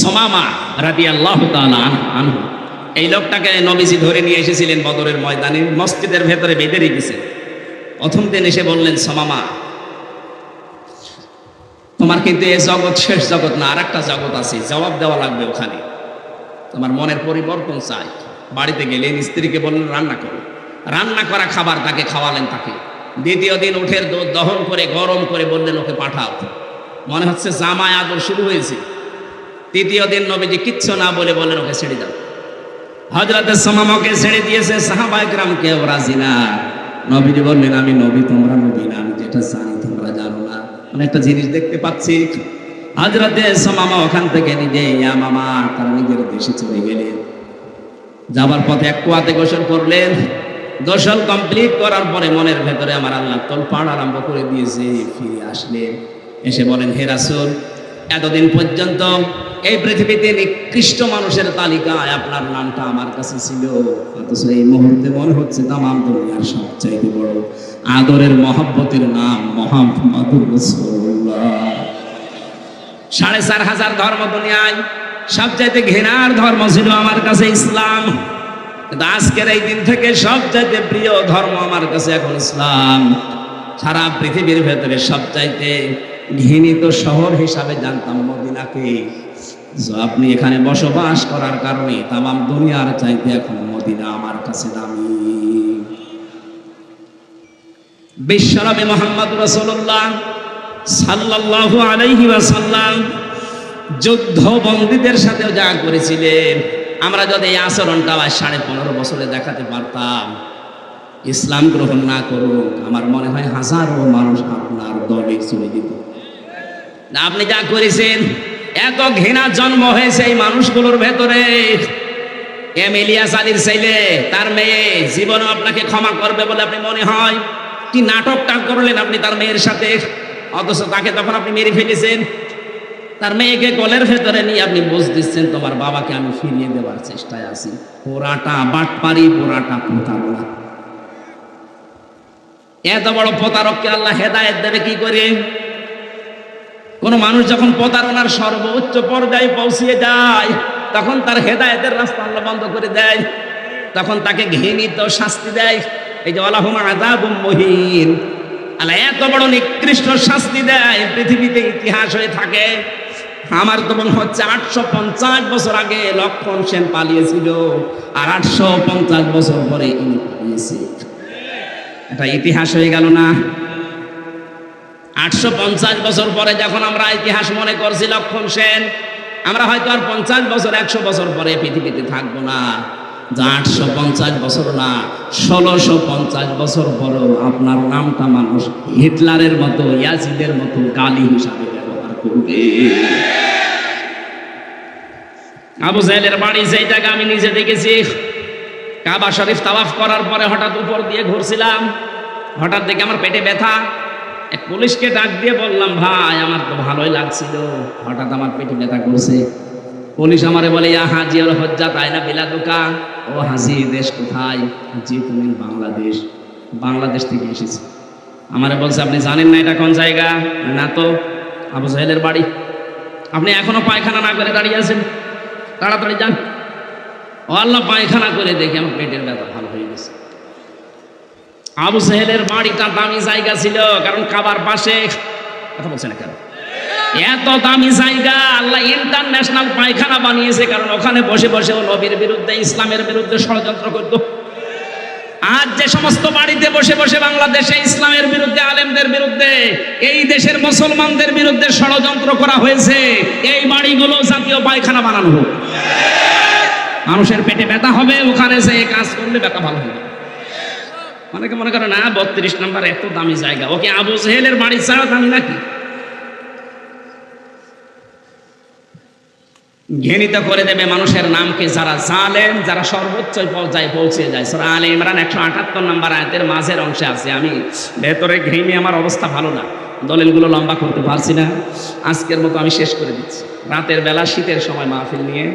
সুমামা রাদিয়াল্লাহু তাআলা আনহু, এই লোকটাকে নবীজি ধরে নিয়ে এসেছিলেন বদরের ময়দানে, মসজিদের ভেতরে বেঁধে রেখেছে। প্রথম দিন এসে বললেন, সুমামা তোমার কিন্তু এই জগৎ শেষ জগৎ না, আর একটা জগৎ আছে, জবাব দেওয়া লাগবে ওখানে, তোমার মনের পরিবর্তন চাই। বাড়িতে গেলেন, স্ত্রীকে বললেন রান্না করো, রান্না করা খাবার তাকে খাওয়ালেন। তাকে দ্বিতীয় দিন উঠের দুধ দহন করে গরম করে বললেন ওকে পাঠাও। মনে হচ্ছে জামায় আদর শুরু হয়েছে। তৃতীয় দিন নবীজি কিচ্ছু না বলে বললেন ওকে ছেড়ে দাও। হযরতে সুমামাকে ছেড়ে দিয়েছে, সাহাবায়ে কেরাম কেউ রাজি না। নবীজি বললেন আমি নবী, তোমরা নবী না, আমি যেটা জানি তোমরা জানো না। মানে একটা জিনিস দেখতে পাচ্ছি। হযরতে সুমামা ওখান থেকে নিজে ইয়ামামা তারা নিজের দেশে চলে গেলেন। যাবার পথে এক কুয়াতে গোসল করলেন। গোসল কমপ্লিট করার পরে মনের ভেতরে আমার আল্লাহ তোলপাড় আরম্ভ করে দিয়েছে। ফিরে আসলেন, এসে বলেন হে রাসূল, এতদিন পর্যন্ত এই পৃথিবীতে নিকৃষ্ট মানুষের তালিকায় আপনার নামটা আমার কাছে ছিল, অথচ এই মুহূর্তে মনে হচ্ছে তামাম দুনিয়ার সবচাইতে বড় আদরের মহব্বতের নাম মুহাম্মদুর রাসূলুল্লাহ। ৪,৫০০ ধর্ম দুনিয়ায়, সবচাইতে ঘৃণার ধর্ম ছিল আমার কাছে ইসলাম। কিন্তু আজকের এই দিন থেকে সবচাইতে প্রিয় ধর্ম আমার কাছে এখন ইসলাম। সারা পৃথিবীর ভেতরে সবচাইতে ঘৃণিত শহর হিসাবে জানতাম মদিনাকে। আপনি এখানে বসবাস করার কারণে তামাম দুনিয়ার চাইতে এখন মদিনা আমার কাছে দামি। বিশ্বনবী মুহাম্মদ রাসূলুল্লাহ সাল্লাল্লাহু আলাইহি ওয়াসাল্লাম যুদ্ধ বন্দীদের সাথেও যা করেছিলেন, আমরা যদি এই আচরণটা 15.5 বছরে দেখাতে পারতাম, ইসলাম গ্রহণ না করুক, আমার মনে হয় হাজারো মানুষ আপনার দলে চলে যেত। আপনি যা করেছেন, এত ঘৃণা জন্ম হয়েছে এই মানুষগুলোর ভেতরে। এমিলিয়াস আলীর ছেলে, তার মেয়ে জীবনে আপনাকে ক্ষমা করবে বলে আপনি মনে হয়? কি নাটকটা করলেন আপনি তার মেয়ের সাথে, অথচ তাকে তখন আপনি মেরে ফেলেছেন। তার মেয়েকে কোলের ভেতরে নিয়ে আপনি বুঝ দিচ্ছেন তোমার বাবাকে আমি ফিরিয়ে দেওয়ার চেষ্টায় আছি। পোড়াটা বাটপারি, পোড়াটা প্রতারণা। এত বড় প্রতারককে আল্লাহ হেদায়েত দেবে কি করে? কোন মানুষ যখন প্রতারণার সর্বোচ্চ পর্যায়ে পৌঁছিয়ে যায়, তখন তার হেদায়েতের রাস্তা আল্লাহ বন্ধ করে দেয়, তখন তাকে ঘৃণিত শাস্তি দেয়। এই যে আলাহুম আযাবুম মুহিন, আল্লাহ এত বড় নিকৃষ্ট শাস্তি দেয়, পৃথিবীতে ইতিহাস হয়ে থাকে। আমার তো মনে হচ্ছে 850 বছর আগে লক্ষণ সেন পালিয়েছিল, আর 850 বছর পরে ইনি পালিয়েছে। এটা ইতিহাস হয়ে গেল না? 850 বছর পরে যখন আমরা ইতিহাস মনে করছি লক্ষণ সেন, আমরা হয়তো আর 50 বছর 100 বছর পরে পৃথিবীতে থাকবো না। যা 850 বছর না, 1650 বছর পরেও আপনার নামটা মানুষ হিটলারের মতো, ইয়াজিদের মতো গালি হিসাবে ব্যবহার করবে। আবু জাহেলের বাড়ি যেই জায়গা আমি নিজে দেখেছি, কাবা শরীফ তাওয়াফ করার পরে হঠাৎ উপর দিয়ে ঘুরছিলাম, হঠাৎ দেখে আমার পেটে ব্যথা। এক পুলিশকে ডাক দিয়ে বললাম ভাই আমার তো ভালোই লাগছিল, হঠাৎ আমার পেটে ব্যথা করছে। পুলিশ আমারে বলে ইয়া হাজি আর হজ্জাত আয়না বিলাদুকা, ও হাজি দেশ কোথায়? জি তুমি বাংলাদেশ। বাংলাদেশ থেকে এসেছি। আমারে বলছে আপনি জানেন না এটা কোন জায়গা? না তো। আবু জাহেলের বাড়ি। আপনি এখনো পায়খানা না করে দাঁড়িয়ে আছেন, তাড়াতাড়ি যান। ও আল্লাহ, পায়খানা করে দেখে আমার পেটের ব্যথা ভালো হয়ে গেছে। আবু জাহেলের বাড়িটা দামি জায়গা ছিল, কারণ কাবার পাশে। কথা বলছে না কেন? এত দামি জায়গা, আল্লাহ ইন্টারন্যাশনাল পায়খানা বানিয়েছে, কারণ ওখানে বসে বসে ও নবীর বিরুদ্ধে, ইসলামের বিরুদ্ধে ষড়যন্ত্র করত। আজ যে সমস্ত বাড়িতে বসে বসে বাংলাদেশে ইসলামের বিরুদ্ধে, আলেমদের বিরুদ্ধে, এই দেশের মুসলমানদের বিরুদ্ধে ষড়যন্ত্র করা হয়েছে, এই বাড়িগুলো জাতীয় পায়খানা বানানো হোক। মানুষের পেটে ব্যথা হবে, ওখানে যে কাজ করলে ব্যথা ভালো হবে। অনেকে মনে করে না 32 নম্বর এত দামি জায়গা, ওকে আবু জাহেলের বাড়ি ছাড়া দামি নাকি? ঘৃণিত করে দেবে মানুষের নামকে যারা জালেম, যারা সর্বোচ্চ পর্যায়ে পৌঁছে যায়। সূরা আলে ইমরান 178 নম্বর আয়াতের মাঝের অংশে আছে। আমি ভেতরে ঘেমে আমার অবস্থা ভালো না, দলিলগুলো লম্বা করতে পারছি না। আজকের মতো আমি শেষ করে দিচ্ছি। রাতের বেলা শীতের সময় মাহফিল নিয়ে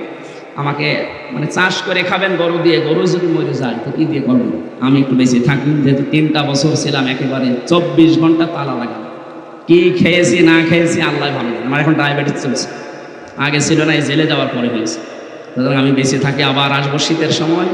আমাকে মানে চাষ করে খাবেন গরু দিয়ে, গরু যদি মরে যায় তো কি দিয়ে করবেন? আমি একটু বেশি থাকি, যেহেতু 3টা বছর ছিলাম একেবারে 24 ঘন্টা তালা লাগানো, কি খেয়েছি না খেয়েছি আল্লাহ ভালো। আমার এখন ডায়াবেটিস চলছে, আগে ছিল না, এই জেলে যাওয়ার পরে হয়েছে। সুতরাং আমি বেঁচে থাকি, আবার আসবো শীতের সময়।